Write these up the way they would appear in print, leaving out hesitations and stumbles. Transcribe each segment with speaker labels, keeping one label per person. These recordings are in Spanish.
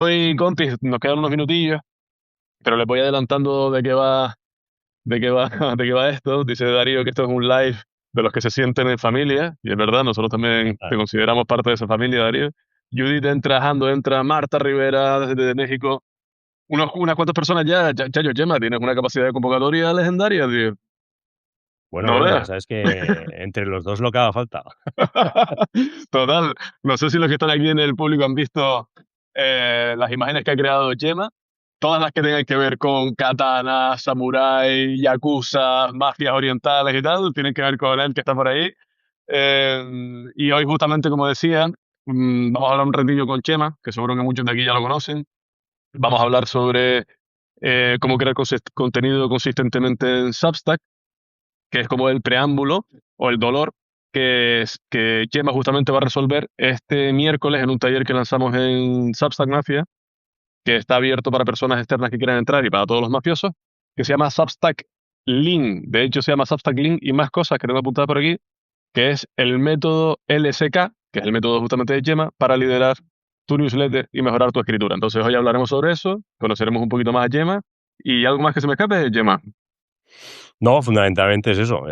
Speaker 1: Hoy, compis, nos quedan unos minutillos, pero les voy adelantando de qué va, de qué va esto. Dice Darío que esto es un live de los que se sienten en familia, y es verdad, nosotros también
Speaker 2: Ah,
Speaker 1: te consideramos parte de esa familia, Darío. Judith entra, Jando entra, Marta Rivera desde México, unas cuantas personas ya, Chayo Gemma, tienes una capacidad de convocatoria legendaria, tío.
Speaker 2: bueno,
Speaker 1: No
Speaker 2: bueno, ya
Speaker 1: veas.
Speaker 2: sabes que entre los dos lo que haga falta.
Speaker 1: Total, no sé si los que están aquí en el público han visto las imágenes que ha creado Gemma, todas las que tengan que ver con katanas, samurái, yakuza, mafias orientales y tal, tienen que ver con él que está por ahí. Y hoy justamente, como decía, vamos a hablar un ratillo con Chema, que seguro que muchos de aquí ya lo conocen. Vamos a hablar sobre cómo crear contenido consistentemente en Substack, que es como el preámbulo o el dolor que Chema justamente va a resolver este miércoles en un taller que lanzamos en Substack Mafia, que está abierto para personas externas que quieran entrar y para todos los mafiosos, que se llama Substack Lean. De hecho, se llama Substack Lean y más cosas que tengo apuntadas por aquí, que es el método LSK, que es el método justamente de Chema, para liderar tu newsletter y mejorar tu escritura. Entonces, hoy hablaremos sobre eso, conoceremos un poquito más a Chema y algo más que se me escape, Chema.
Speaker 2: No, fundamentalmente es eso.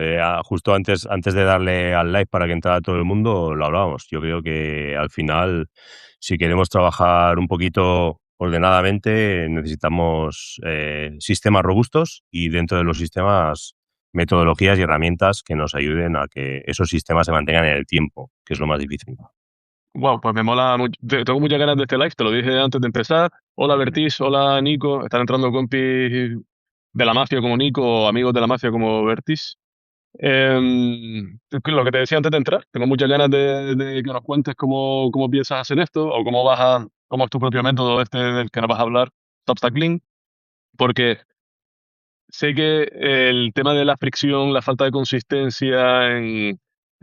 Speaker 2: Justo antes de darle al live para que entrara todo el mundo, lo hablábamos. Yo creo que al final, si queremos trabajar un poquito ordenadamente, necesitamos sistemas robustos y dentro de los sistemas, metodologías y herramientas que nos ayuden a que esos sistemas se mantengan en el tiempo, que es lo más difícil.
Speaker 1: Wow, pues me mola mucho. Tengo muchas ganas de este live, te lo dije antes de empezar. Hola Bertis, hola Nico. Están entrando compis de la mafia como Nico o amigos de la mafia como Bertis. Lo que te decía antes de entrar, tengo muchas ganas de que nos cuentes cómo piensas hacer esto o cómo es tu propio método este del que nos vas a hablar, Substack Link, porque sé que el tema de la fricción, la falta de consistencia en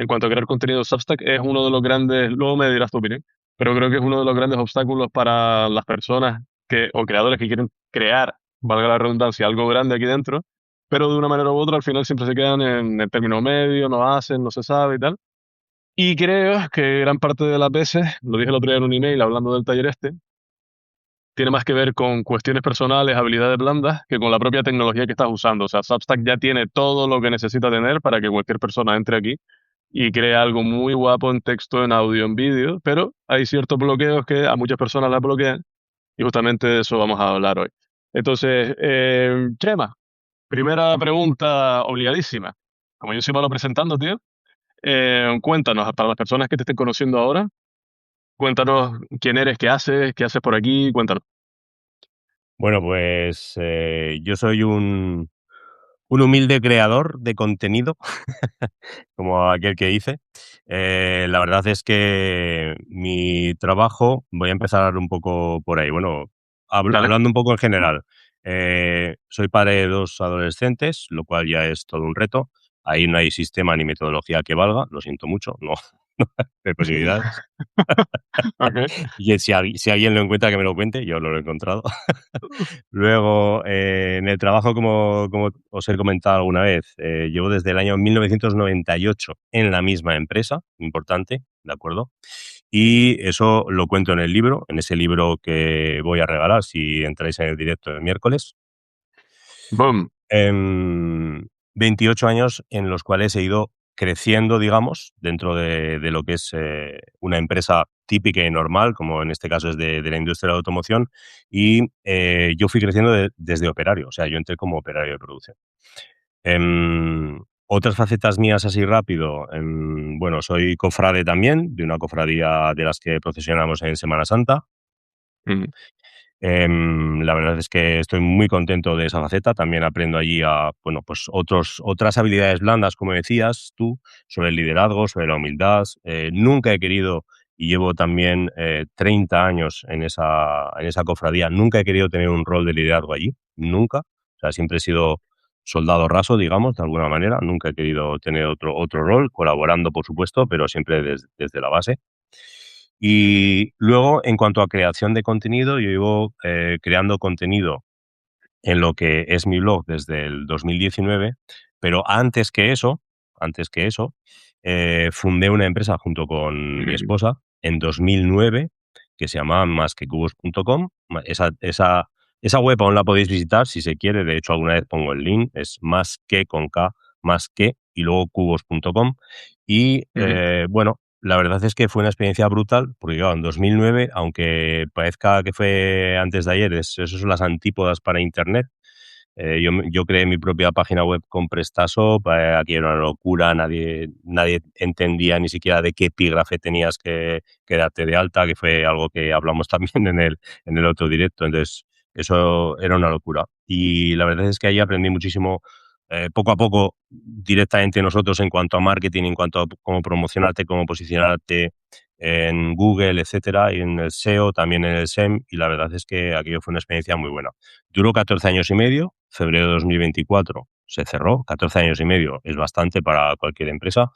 Speaker 1: cuanto a crear contenido Substack es uno de los grandes, luego me dirás tu opinión, pero creo que es uno de los grandes obstáculos para las personas o creadores que quieren crear, valga la redundancia, algo grande aquí dentro, pero de una manera u otra al final siempre se quedan en el término medio, no hacen, no se sabe y tal. Y creo que gran parte de las veces, lo dije el otro día en un email hablando del taller este, tiene más que ver con cuestiones personales, habilidades blandas, que con la propia tecnología que estás usando. O sea, Substack ya tiene todo lo que necesita tener para que cualquier persona entre aquí y cree algo muy guapo en texto, en audio, en vídeo, pero hay ciertos bloqueos que a muchas personas las bloquean y justamente de eso vamos a hablar hoy. Entonces, Chema, primera pregunta obligadísima. Como yo soy malo presentando, tío, cuéntanos, para las personas que te estén conociendo ahora, cuéntanos quién eres, qué haces por aquí, cuéntanos.
Speaker 2: Bueno, pues yo soy un humilde creador de contenido, como aquel que dice. La verdad es que mi trabajo, voy a empezar un poco por ahí. Bueno,
Speaker 1: Dale.
Speaker 2: hablando un poco en general, soy padre de dos adolescentes, lo cual ya es todo un reto. Ahí no hay sistema ni metodología que valga, lo siento mucho, no, no hay posibilidades.
Speaker 1: Ok.
Speaker 2: Y si alguien lo encuentra, que me lo cuente, yo no lo he encontrado. Luego, en el trabajo, como os he comentado alguna vez, llevo desde el año 1998 en la misma empresa, importante, ¿de acuerdo? Y eso lo cuento en el libro, en ese libro que voy a regalar si entráis en el directo del miércoles.
Speaker 1: Boom.
Speaker 2: 28 años en los cuales he ido creciendo, digamos, dentro de lo que es una empresa típica y normal, como en este caso es de la industria de la automoción, y yo fui creciendo desde operario, o sea, yo entré como operario de producción. Otras facetas mías así rápido, bueno, soy cofrade también, de una cofradía de las que procesionamos en Semana Santa.
Speaker 1: Mm.
Speaker 2: La verdad es que estoy muy contento de esa faceta. También aprendo allí a, bueno, pues otras habilidades blandas, como decías tú, sobre el liderazgo, sobre la humildad. Nunca he querido, y llevo también 30 años en esa cofradía, nunca he querido tener un rol de liderazgo allí, nunca. O sea, siempre he sido soldado raso, digamos, de alguna manera. Nunca he querido tener otro rol, colaborando, por supuesto, pero siempre desde la base. Y luego, en cuanto a creación de contenido, yo llevo creando contenido en lo que es mi blog desde el 2019, pero antes que eso, fundé una empresa junto con mi esposa en 2009 que se llama masquecubos.com. Esa web aún la podéis visitar si se quiere. De hecho, alguna vez pongo el link. Es más que con K, más que, y luego cubos.com. Y
Speaker 1: Ujú.
Speaker 2: bueno, la verdad es que fue una experiencia brutal, porque claro, en 2009, aunque parezca que fue antes de ayer, eso son las antípodas para Internet. Yo creé mi propia página web con PrestaShop, aquí era una locura, nadie entendía ni siquiera de qué epígrafe tenías que darte de alta, que fue algo que hablamos también en el otro directo. Entonces, eso era una locura. Y la verdad es que ahí aprendí muchísimo, poco a poco, directamente nosotros en cuanto a marketing, en cuanto a cómo promocionarte, cómo posicionarte en Google, etcétera, y en el SEO, también en el SEM, y la verdad es que aquello fue una experiencia muy buena. Duró 14 años y medio, febrero de 2024 se cerró. 14 años y medio es bastante para cualquier empresa,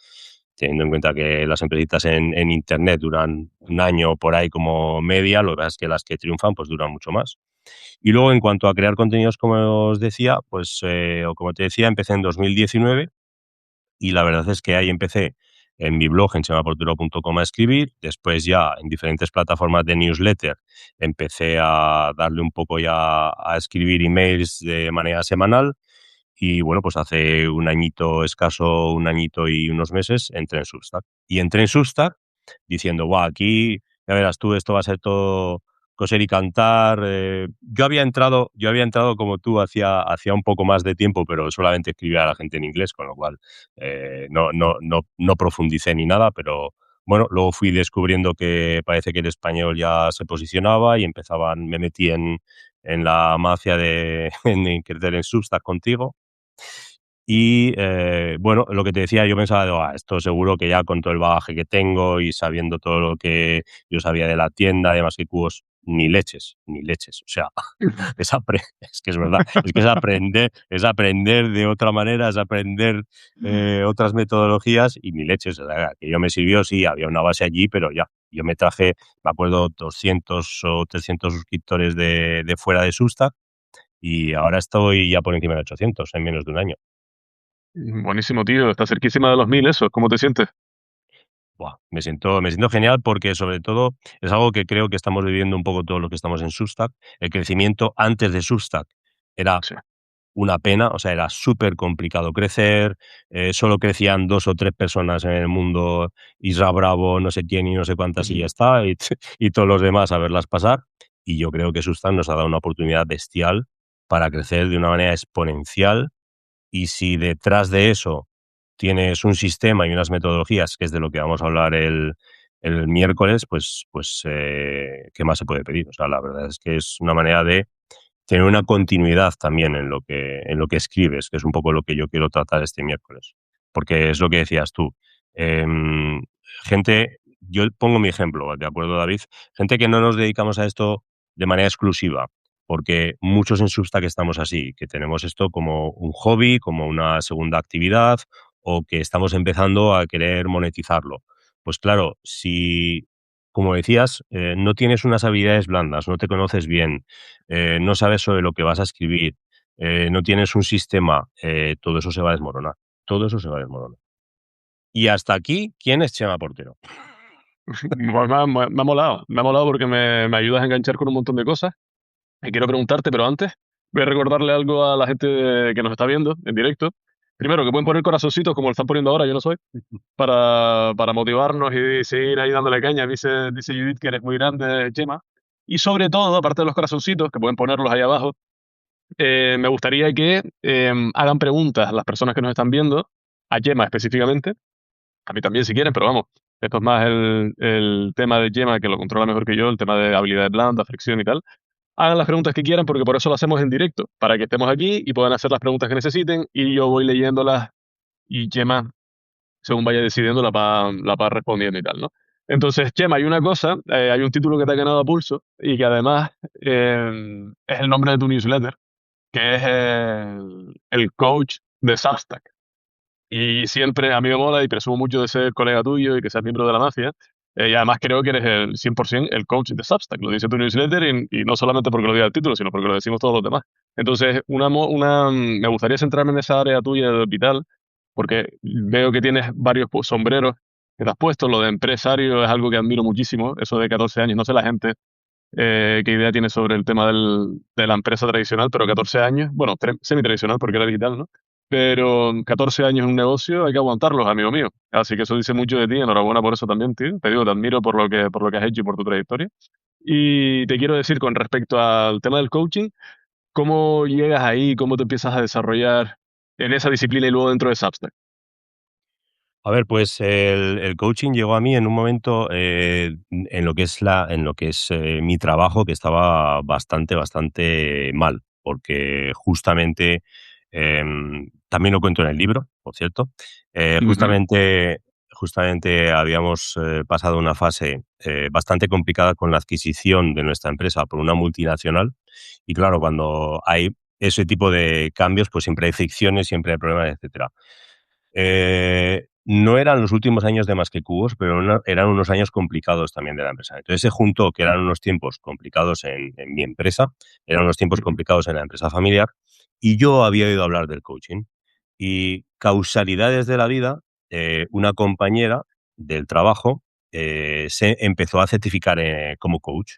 Speaker 2: teniendo en cuenta que las empresitas en Internet duran un año por ahí como media, lo que pasa es que las que triunfan pues duran mucho más. Y luego, en cuanto a crear contenidos, como os decía, pues, o como te decía, empecé en 2019 y la verdad es que ahí empecé en mi blog en chemaportero.com a escribir. Después ya en diferentes plataformas de newsletter empecé a darle un poco ya a escribir emails de manera semanal. Y bueno, pues hace un añito escaso, un añito y unos meses, entré en Substack. Y entré en Substack diciendo, guau, aquí, ya verás tú, esto va a ser todo coser y cantar. Yo había entrado como tú hacía un poco más de tiempo, pero solamente escribía a la gente en inglés, con lo cual no profundicé ni nada, pero bueno, luego fui descubriendo que parece que el español ya se posicionaba y me metí en la mafia de en crecer en Substack contigo. Y bueno, lo que te decía, yo pensaba, esto seguro que ya con todo el bagaje que tengo y sabiendo todo lo que yo sabía de la tienda, además que cubos, ni leches, ni leches. O sea, es que es verdad, es que es aprender de otra manera, es aprender otras metodologías y ni leches. O sea, que yo me sirvió, sí, había una base allí, pero ya, yo me traje, me acuerdo, 200 o 300 suscriptores de fuera de Substack y ahora estoy ya por encima de 800 en menos de un año.
Speaker 1: Buenísimo, tío. Está cerquísima de los 1000 eso. ¿Cómo te sientes?
Speaker 2: Buah, me siento genial porque sobre todo es algo que creo que estamos viviendo un poco todos los que estamos en Substack. El crecimiento antes de Substack era
Speaker 1: Sí.
Speaker 2: una pena, o sea, era súper complicado crecer, solo crecían 2 o 3 personas en el mundo, Isra Bravo, no sé quién y no sé cuántas y ya está, y todos los demás a verlas pasar. Y yo creo que Substack nos ha dado una oportunidad bestial para crecer de una manera exponencial. Y si detrás de eso tienes un sistema y unas metodologías, que es de lo que vamos a hablar el miércoles, pues, ¿qué más se puede pedir? O sea, la verdad es que es una manera de tener una continuidad también en lo que escribes, que es un poco lo que yo quiero tratar este miércoles. Porque es lo que decías tú. em, yo pongo mi ejemplo, ¿de acuerdo, David? Gente que no nos dedicamos a esto de manera exclusiva, porque muchos en Substack estamos así, que tenemos esto como un hobby, como una segunda actividad, o que estamos empezando a querer monetizarlo. Pues claro, si, como decías, no tienes unas habilidades blandas, no te conoces bien, no sabes sobre lo que vas a escribir, no tienes un sistema, todo eso se va a desmoronar. Todo eso se va a desmoronar. Y hasta aquí, ¿quién es Chema Portero?
Speaker 1: Me ha molado. Me ha molado porque me ayudas a enganchar con un montón de cosas. Y quiero preguntarte, pero antes voy a recordarle algo a la gente que nos está viendo en directo. Primero, que pueden poner corazoncitos como lo están poniendo ahora, yo no soy, para motivarnos y seguir ahí dándole caña. Dice Judith que eres muy grande, Chema. Y sobre todo, aparte de los corazoncitos, que pueden ponerlos ahí abajo, me gustaría que hagan preguntas las personas que nos están viendo, a Chema específicamente, a mí también si quieren, pero vamos, esto es más el tema de Chema que lo controla mejor que yo, el tema de habilidades blandas, fricción y tal. Hagan las preguntas que quieran porque por eso lo hacemos en directo, para que estemos aquí y puedan hacer las preguntas que necesiten y yo voy leyéndolas y Chema, según vaya decidiendo, la va respondiendo y tal, ¿no? Entonces, Chema, hay una cosa, hay un título que te ha ganado a pulso y que además es el nombre de tu newsletter, que es el coach de Substack. Y siempre a mí me mola y presumo mucho de ser colega tuyo y que seas miembro de la mafia. Y además creo que eres el 100% el coach de Substack. Lo dice tu newsletter y no solamente porque lo diga el título, sino porque lo decimos todos los demás. Entonces, me gustaría centrarme en esa área tuya vital porque veo que tienes varios sombreros que te has puesto. Lo de empresario es algo que admiro muchísimo, eso de 14 años. No sé la gente qué idea tiene sobre el tema de la empresa tradicional, pero 14 años, bueno, semi-tradicional porque era digital, ¿no? Pero 14 años en un negocio hay que aguantarlos, amigo mío. Así que eso dice mucho de ti. Enhorabuena por eso también, tío. Te digo, te admiro por lo que has hecho y por tu trayectoria. Y te quiero decir con respecto al tema del coaching, ¿cómo llegas ahí? ¿Cómo te empiezas a desarrollar en esa disciplina y luego dentro de Substack?
Speaker 2: A ver, pues el coaching llegó a mí en un momento, en lo que es mi trabajo, que estaba bastante mal, porque justamente, también lo cuento en el libro, por cierto,
Speaker 1: Ujú.
Speaker 2: justamente habíamos, pasado una fase, bastante complicada con la adquisición de nuestra empresa por una multinacional. Y claro, cuando hay ese tipo de cambios, pues siempre hay fricciones, siempre hay problemas, etcétera. No eran los últimos años de Más que Cubos, pero eran unos años complicados también de la empresa. Entonces se juntó que eran unos tiempos complicados en mi empresa, eran unos tiempos
Speaker 1: Ujú.
Speaker 2: complicados en la empresa familiar, y yo había oído hablar del coaching. Y causalidades de la vida, una compañera del trabajo se empezó a certificar como coach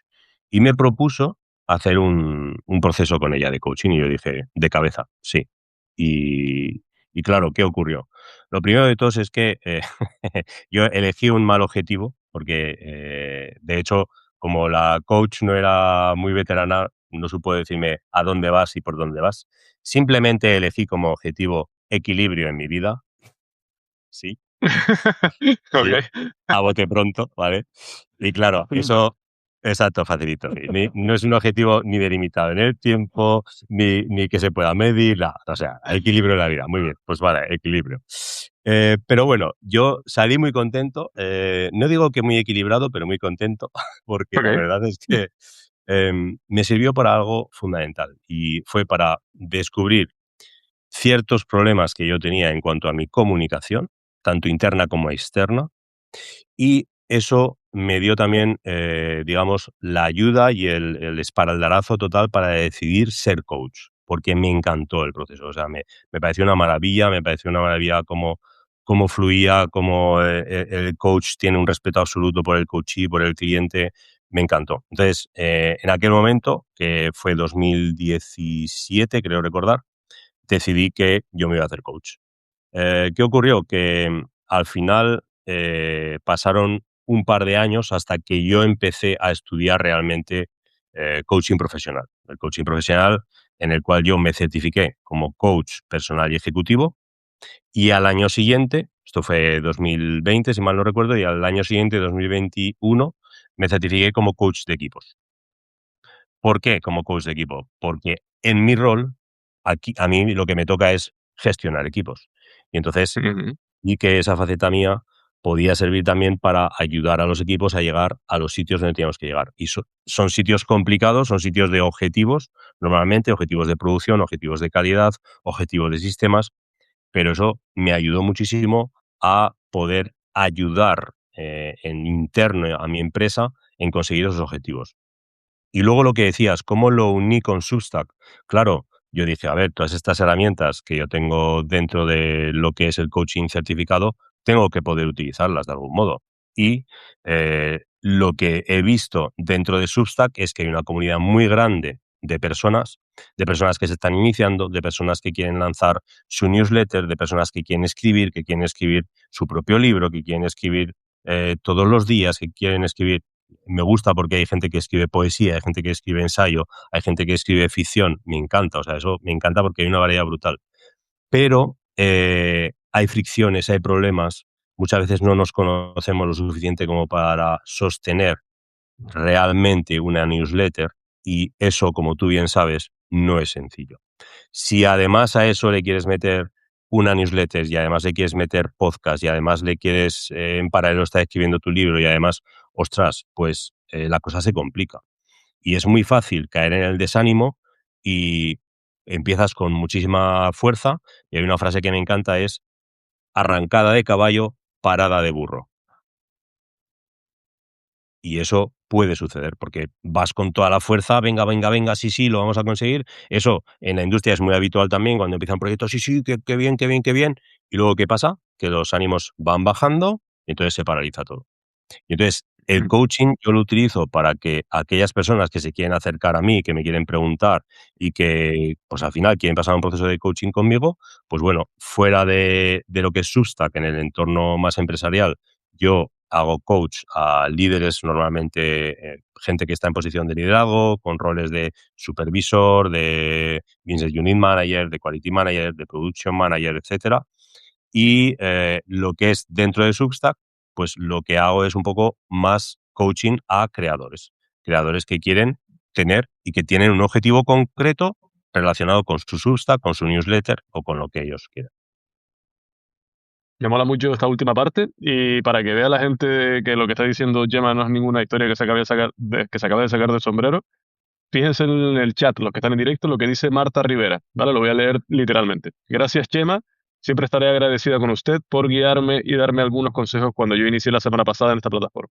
Speaker 2: y me propuso hacer un proceso con ella de coaching y yo dije, de cabeza, sí. Y, y claro, ¿qué ocurrió? Lo primero de todo es que yo elegí un mal objetivo porque, de hecho, como la coach no era muy veterana, no supo decirme a dónde vas y por dónde vas. Simplemente elegí como objetivo equilibrio en mi vida, sí, sí,
Speaker 1: Ok.
Speaker 2: a bote pronto, ¿vale? Y claro, eso exacto, facilito. Y no es un objetivo ni delimitado en el tiempo, ni que se pueda medir, nada. O sea, equilibrio en la vida. Muy bien, pues vale, equilibrio. Pero bueno, yo salí muy contento, no digo que muy equilibrado, pero muy contento, porque la
Speaker 1: Ok.
Speaker 2: verdad es que me sirvió para algo fundamental y fue para descubrir ciertos problemas que yo tenía en cuanto a mi comunicación, tanto interna como externa, y eso me dio también, digamos, la ayuda y el espaldarazo total para decidir ser coach, porque me encantó el proceso. O sea, me pareció una maravilla, me pareció una maravilla cómo fluía, cómo el coach tiene un respeto absoluto por el coachee, por el cliente. Me encantó. Entonces, en aquel momento, que fue 2017, creo recordar, decidí que yo me iba a hacer coach. ¿Qué ocurrió? Que al final pasaron un par de años hasta que yo empecé a estudiar realmente coaching profesional. El coaching profesional en el cual yo me certifiqué como coach personal y ejecutivo y al año siguiente, esto fue 2020 si mal no recuerdo, y al año siguiente, 2021, me certifiqué como coach de equipos. ¿Por qué como coach de equipo? Porque en mi rol, aquí a mí lo que me toca es gestionar equipos. Y entonces
Speaker 1: Ujú.
Speaker 2: y que esa faceta mía podía servir también para ayudar a los equipos a llegar a los sitios donde teníamos que llegar. Y son sitios complicados, son sitios de objetivos, normalmente objetivos de producción, objetivos de calidad, objetivos de sistemas, pero eso me ayudó muchísimo a poder ayudar en interno a mi empresa en conseguir esos objetivos. Y luego lo que decías, ¿cómo lo uní con Substack? Claro, yo dije, a ver, todas estas herramientas que yo tengo dentro de lo que es el coaching certificado, tengo que poder utilizarlas de algún modo. Y lo que he visto dentro de Substack es que hay una comunidad muy grande de personas que se están iniciando, de personas que quieren lanzar su newsletter, de personas que quieren escribir su propio libro, que quieren escribir todos los días, que quieren escribir. Me gusta porque hay gente que escribe poesía, hay gente que escribe ensayo, hay gente que escribe ficción, me encanta, o sea, eso me encanta porque hay una variedad brutal. Pero hay fricciones, hay problemas, muchas veces no nos conocemos lo suficiente como para sostener realmente una newsletter y eso, como tú bien sabes, no es sencillo. Si además a eso le quieres meter una newsletter y además le quieres meter podcast y además le quieres, en paralelo estar escribiendo tu libro y además, ostras, pues la cosa se complica. Y es muy fácil caer en el desánimo y empiezas con muchísima fuerza y hay una frase que me encanta es arrancada de caballo, parada de burro. Y eso puede suceder, porque vas con toda la fuerza, venga, venga, venga, sí, sí, lo vamos a conseguir. Eso en la industria es muy habitual también, cuando empiezan proyectos, sí, sí, qué bien, qué bien, qué bien. Y luego, ¿qué pasa? Que los ánimos van bajando y entonces se paraliza todo. Y entonces, el coaching yo lo utilizo para que aquellas personas que se quieren acercar a mí, que me quieren preguntar y que, pues al final quieren pasar un proceso de coaching conmigo, pues bueno, fuera de lo que es Substack, en el entorno más empresarial, yo hago coach a líderes, normalmente gente que está en posición de liderazgo, con roles de supervisor, de business unit manager, de quality manager, de production manager, etcétera. Y lo que es dentro de Substack, pues lo que hago es un poco más coaching a creadores. Creadores que quieren tener y que tienen un objetivo concreto relacionado con su Substack, con su newsletter o con lo que ellos quieran.
Speaker 1: Me mola mucho esta última parte y para que vea la gente que lo que está diciendo Gemma no es ninguna historia que se acabe de sacar, que se acaba de sacar del sombrero, fíjense en el chat, los que están en directo, lo que dice Marta Rivera, ¿vale? Lo voy a leer literalmente. Gracias, Chema. Siempre estaré agradecida con usted por guiarme y darme algunos consejos cuando yo inicié la semana pasada en esta plataforma.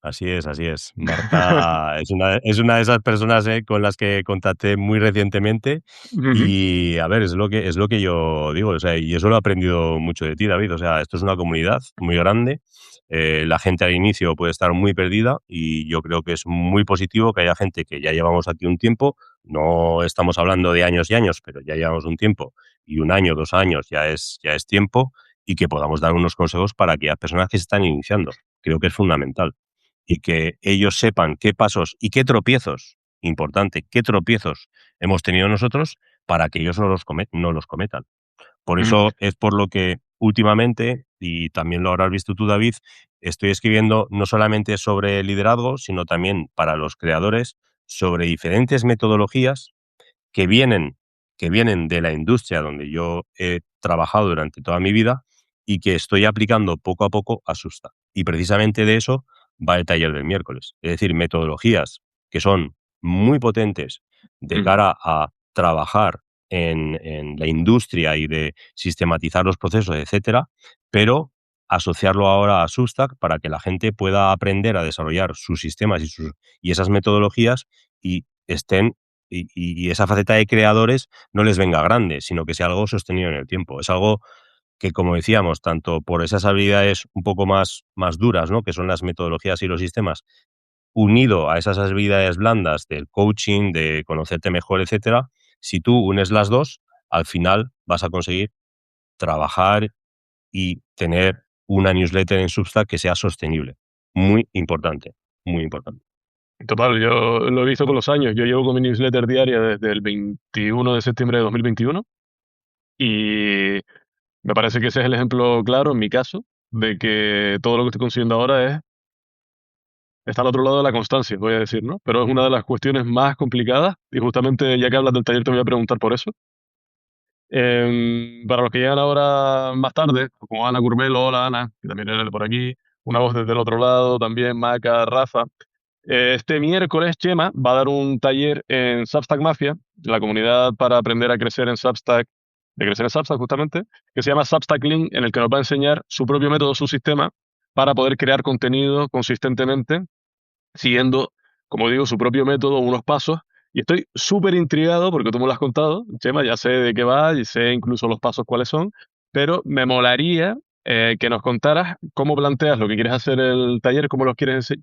Speaker 2: Así es, así es. Marta es una de esas personas con las que contacté muy recientemente
Speaker 1: Ujú.
Speaker 2: y, a ver, es lo que yo digo, o sea, y eso lo he aprendido mucho de ti, David. O sea, esto es una comunidad muy grande, la gente al inicio puede estar muy perdida y yo creo que es muy positivo que haya gente que ya llevamos aquí un tiempo, no estamos hablando de años y años, pero ya llevamos un tiempo y un año, 2 años ya es tiempo y que podamos dar unos consejos para aquellas personas que se están iniciando. Creo que es fundamental y que ellos sepan qué pasos y qué tropiezos, importante, qué tropiezos hemos tenido nosotros para que ellos no los cometan. Por
Speaker 1: Ujú.
Speaker 2: eso es por lo que últimamente, y también lo habrás visto tú, David, estoy escribiendo no solamente sobre liderazgo, sino también para los creadores sobre diferentes metodologías que vienen, que vienen de la industria donde yo he trabajado durante toda mi vida y que estoy aplicando poco a poco a Susta. Y precisamente de eso va el taller del miércoles. Es decir, metodologías que son muy potentes de
Speaker 1: Ujú.
Speaker 2: cara a trabajar en la industria y de sistematizar los procesos, etcétera, pero asociarlo ahora a Substack para que la gente pueda aprender a desarrollar sus sistemas y esas metodologías y estén y esa faceta de creadores no les venga grande, sino que sea algo sostenido en el tiempo. Es algo que, como decíamos, tanto por esas habilidades un poco más duras, ¿no? Que son las metodologías y los sistemas, unido a esas habilidades blandas del coaching, de conocerte mejor, etcétera, si tú unes las dos, al final vas a conseguir trabajar y tener una newsletter en Substack que sea sostenible. Muy importante, muy importante.
Speaker 1: Total, yo lo he visto con los años. Yo llevo con mi newsletter diaria desde el 21 de septiembre de 2021 y me parece que ese es el ejemplo claro, en mi caso, de que todo lo que estoy consiguiendo ahora está al otro lado de la constancia, voy a decir, ¿no? Pero es una de las cuestiones más complicadas y justamente ya que hablas del taller te voy a preguntar por eso. Para los que llegan ahora más tarde, como Ana Curbelo, hola Ana, que también eres de por aquí, una voz desde el otro lado, también Maca, Rafa. Este miércoles, Chema va a dar un taller en Substack Mafia, la comunidad para aprender a crecer en Substack, de crecer en Substack justamente, que se llama Substack Link, en el que nos va a enseñar su propio método, su sistema, para poder crear contenido consistentemente, siguiendo, como digo, su propio método, unos pasos. Y estoy súper intrigado porque tú me lo has contado, Chema, ya sé de qué va y sé incluso los pasos cuáles son, pero me molaría que nos contaras cómo planteas lo que quieres hacer el taller, cómo los quieres,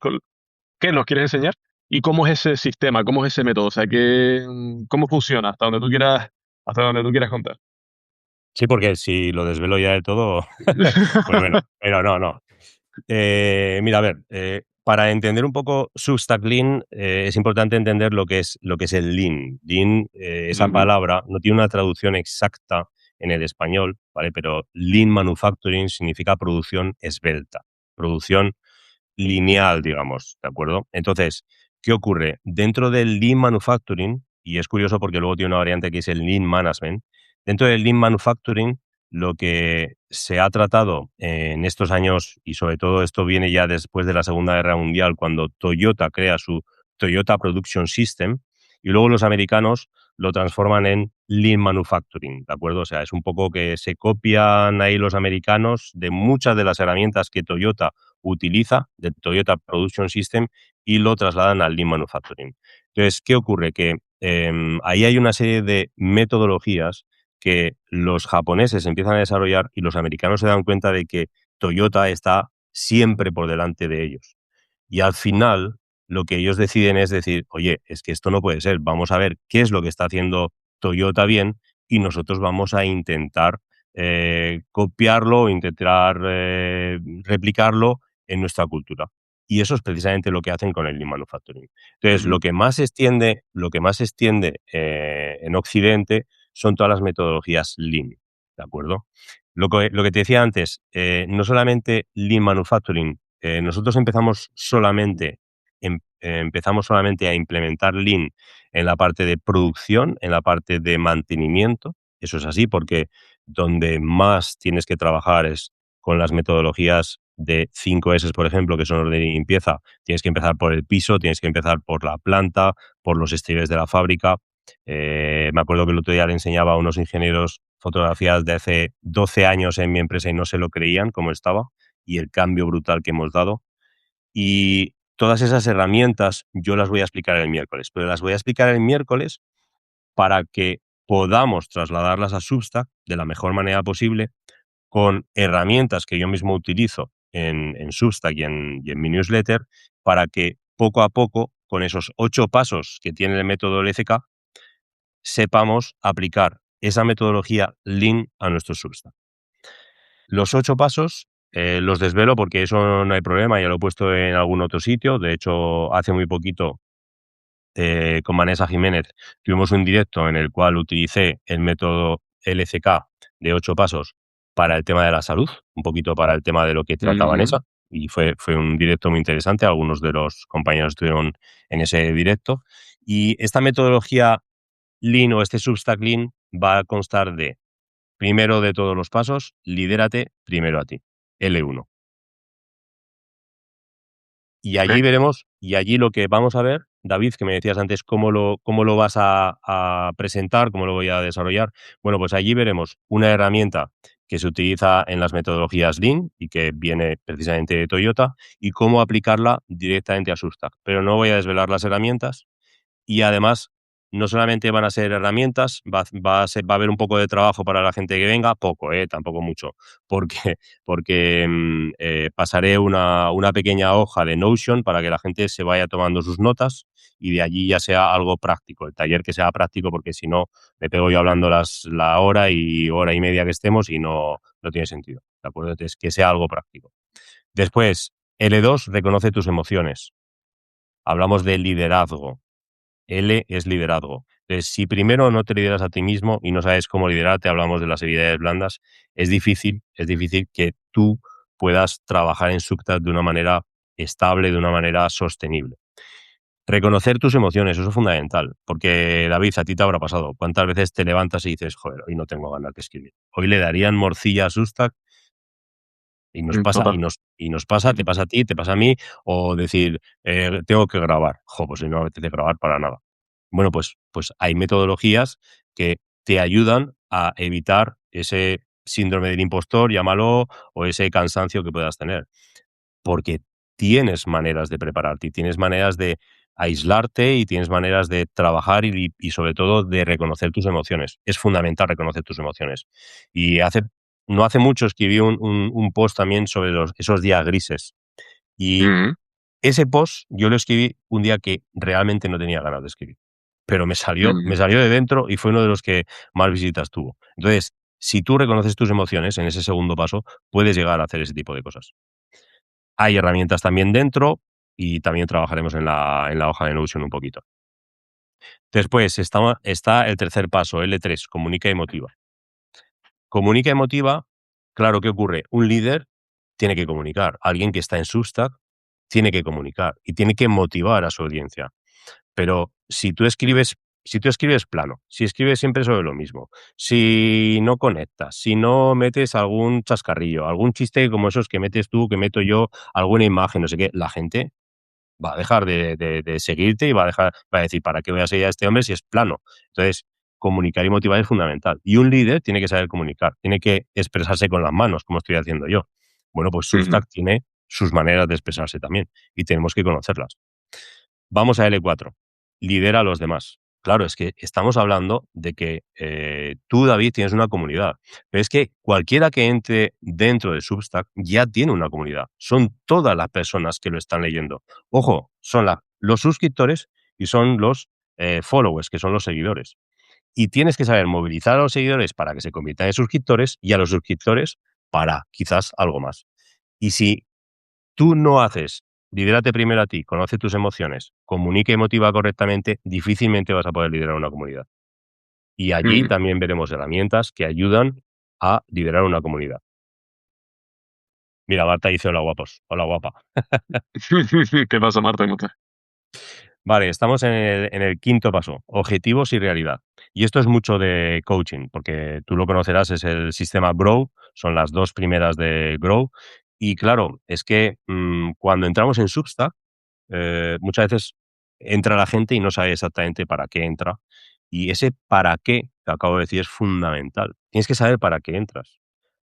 Speaker 1: qué nos quieres enseñar y cómo es ese sistema, cómo es ese método, o sea, cómo funciona, hasta donde tú quieras contar.
Speaker 2: Sí, porque si lo desvelo ya de todo, pues bueno, pero no, no. Mira, a ver, para entender un poco Substack Lean, es importante entender lo que es el Lean. Lean, esa
Speaker 1: Ujú.
Speaker 2: palabra no tiene una traducción exacta en el español, ¿vale? Pero Lean Manufacturing significa producción esbelta, producción lineal, digamos, ¿de acuerdo? Entonces, ¿qué ocurre? Dentro del Lean Manufacturing, y es curioso porque luego tiene una variante que es el Lean Management, dentro del Lean Manufacturing lo que se ha tratado en estos años, y sobre todo esto viene ya después de la Segunda Guerra Mundial, cuando Toyota crea su Toyota Production System, y luego los americanos lo transforman en Lean Manufacturing, ¿de acuerdo? O sea, es un poco que se copian ahí los americanos de muchas de las herramientas que Toyota utiliza de Toyota Production System y lo trasladan al Lean Manufacturing. Entonces, ¿qué ocurre? Que ahí hay una serie de metodologías que los japoneses empiezan a desarrollar y los americanos se dan cuenta de que Toyota está siempre por delante de ellos. Y al final, lo que ellos deciden es decir, oye, es que esto no puede ser, vamos a ver qué es lo que está haciendo Toyota bien y nosotros vamos a intentar copiarlo, intentar replicarlo en nuestra cultura. Y eso es precisamente lo que hacen con el Lean Manufacturing. Entonces,
Speaker 1: Ujú.
Speaker 2: lo que más se extiende en Occidente son todas las metodologías Lean, ¿de acuerdo? Lo que te decía antes, no solamente Lean Manufacturing, nosotros empezamos solamente a implementar Lean en la parte de producción, en la parte de mantenimiento. Eso es así porque donde más tienes que trabajar es con las metodologías de 5S, por ejemplo, que son orden y limpieza. Tienes que empezar por el piso, tienes que empezar por la planta, por los exteriores de la fábrica. Me acuerdo que el otro día le enseñaba a unos ingenieros fotografías de hace 12 años en mi empresa y no se lo creían cómo estaba y el cambio brutal que hemos dado. Y todas esas herramientas yo las voy a explicar el miércoles, pero las voy a explicar el miércoles para que podamos trasladarlas a Substack de la mejor manera posible con herramientas que yo mismo utilizo en Substack y en mi newsletter para que poco a poco, con esos 8 pasos que tiene el método LCK, sepamos aplicar esa metodología Lean a nuestro Substack. Los 8 pasos los desvelo porque eso no hay problema, ya lo he puesto en algún otro sitio. De hecho, hace muy poquito con Vanessa Jiménez tuvimos un directo en el cual utilicé el método LCK de 8 pasos para el tema de la salud, un poquito para el tema de lo que trata
Speaker 1: Ujú.
Speaker 2: Vanessa, y fue un directo muy interesante. Algunos de los compañeros estuvieron en ese directo. Y esta metodología Lean o este Substack Lean va a constar de, primero de todos los pasos, lidérate primero a ti, L1. Y allí
Speaker 1: Ok.
Speaker 2: veremos, y allí lo que vamos a ver, David, que me decías antes cómo lo vas a presentar, cómo lo voy a desarrollar. Bueno, pues allí veremos una herramienta que se utiliza en las metodologías Lean y que viene precisamente de Toyota y cómo aplicarla directamente a Substack. Pero no voy a desvelar las herramientas, y además no solamente van a ser herramientas, va a haber un poco de trabajo para la gente que venga, poco, tampoco mucho, porque, porque pasaré una pequeña hoja de Notion para que la gente se vaya tomando sus notas y de allí ya sea algo práctico, el taller que sea práctico, porque si no me pego yo hablando la hora y media que estemos y no tiene sentido, ¿de acuerdo? Entonces, que sea algo práctico. Después, L2, reconoce tus emociones. Hablamos de liderazgo. L es liderazgo. Entonces, si primero no te lideras a ti mismo y no sabes cómo liderarte, hablamos de las habilidades blandas, es difícil que tú puedas trabajar en Substack de una manera estable, de una manera sostenible. Reconocer tus emociones, eso es fundamental, porque David, a ti te habrá pasado. ¿Cuántas veces te levantas y dices, joder, hoy no tengo ganas de escribir? Hoy le darían morcilla a Substack y nos pasa,
Speaker 1: Total.
Speaker 2: y nos pasa, te pasa a ti, te pasa a mí, o decir, tengo que grabar. Jo, pues no me apetece grabar para nada. Bueno, pues hay metodologías que te ayudan a evitar ese síndrome del impostor, llámalo, o ese cansancio que puedas tener. Porque tienes maneras de prepararte y tienes maneras de aislarte y tienes maneras de trabajar y sobre todo de reconocer tus emociones. Es fundamental reconocer tus emociones. Y no hace mucho escribí un post también sobre esos días grises. Y
Speaker 1: Ujú.
Speaker 2: ese post yo lo escribí un día que realmente no tenía ganas de escribir, pero me
Speaker 1: Ujú.
Speaker 2: salió de dentro y fue uno de los que más visitas tuvo. Entonces, si tú reconoces tus emociones en ese segundo paso, puedes llegar a hacer ese tipo de cosas. Hay herramientas también dentro y también trabajaremos en la hoja de Notion un poquito. Después está el tercer paso, L3, comunica y motiva. Comunica y motiva, claro, ¿qué ocurre? Un líder tiene que comunicar. Alguien que está en Substack tiene que comunicar y tiene que motivar a su audiencia. Pero si tú escribes plano, si escribes siempre sobre lo mismo, si no conectas, si no metes algún chascarrillo, algún chiste como esos que metes tú, que meto yo, alguna imagen, no sé qué, la gente va a dejar de seguirte y va a decir, ¿para qué voy a seguir a este hombre si es plano? Entonces, comunicar y motivar es fundamental. Y un líder tiene que saber comunicar, tiene que expresarse con las manos, como estoy haciendo yo. Bueno, pues
Speaker 1: Ujú.
Speaker 2: Substack tiene sus maneras de expresarse también y tenemos que conocerlas. Vamos a L4. Lidera a los demás. Claro, es que estamos hablando de que tú, David, tienes una comunidad, pero es que cualquiera que entre dentro de Substack ya tiene una comunidad. Son todas las personas que lo están leyendo. Ojo, son los suscriptores y son los followers, que son los seguidores. Y tienes que saber movilizar a los seguidores para que se conviertan en suscriptores y a los suscriptores para quizás algo más. Y si tú no haces, lidérate primero a ti, conoce tus emociones, comunica y motiva correctamente, difícilmente vas a poder liderar una comunidad. Y allí
Speaker 1: Ujú.
Speaker 2: también veremos herramientas que ayudan a liderar una comunidad. Mira, Marta dice hola guapos, hola guapa.
Speaker 1: ¿Qué pasa, Marta? ¿Cómo estás?
Speaker 2: Vale, estamos en el quinto paso, objetivos y realidad. Y esto es mucho de coaching, porque tú lo conocerás, es el sistema Grow, son las dos primeras de Grow. Y claro, es que cuando entramos en Substack, muchas veces entra la gente y no sabe exactamente para qué entra. Y ese para qué, que acabo de decir, es fundamental. Tienes que saber para qué entras.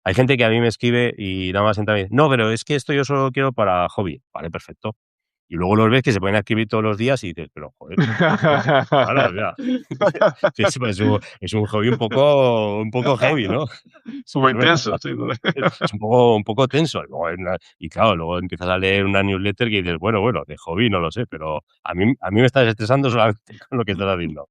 Speaker 2: Hay gente que a mí me escribe y nada más entra y dice, no, pero es que esto yo solo quiero para hobby. Vale, perfecto. Y luego los ves que se ponen a escribir todos los días y dices, pero joder, claro, o sea, es un hobby un poco heavy, ¿no?
Speaker 1: Súper
Speaker 2: Es verdad.
Speaker 1: intenso, sí.
Speaker 2: Es un poco tenso. Y claro, luego empiezas a leer una newsletter que dices, bueno, de hobby no lo sé, pero a mí me estás estresando solamente con lo que estás haciendo.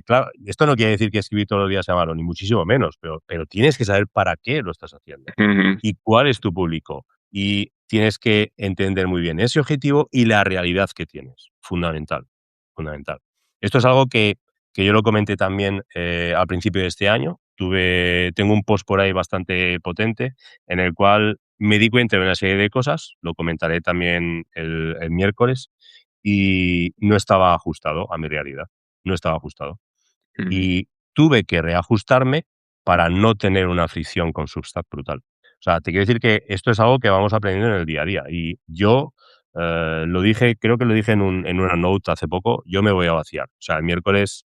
Speaker 2: Claro, esto no quiere decir que escribir todos los días sea malo, ni muchísimo menos, pero tienes que saber para qué lo estás haciendo
Speaker 1: Ujú,
Speaker 2: y cuál es tu público. Y tienes que entender muy bien ese objetivo y la realidad que tienes. Fundamental, fundamental. Esto es algo que yo lo comenté también al principio de este año. Tengo un post por ahí bastante potente en el cual me di cuenta de una serie de cosas, lo comentaré también el miércoles, y no estaba ajustado a mi realidad, no estaba ajustado.
Speaker 1: ujú,
Speaker 2: Y tuve que reajustarme para no tener una fricción con Substack brutal. O sea, te quiero decir que esto es algo que vamos aprendiendo en el día a día. Y yo lo dije, creo que lo dije en una note hace poco, yo me voy a vaciar. O sea, el miércoles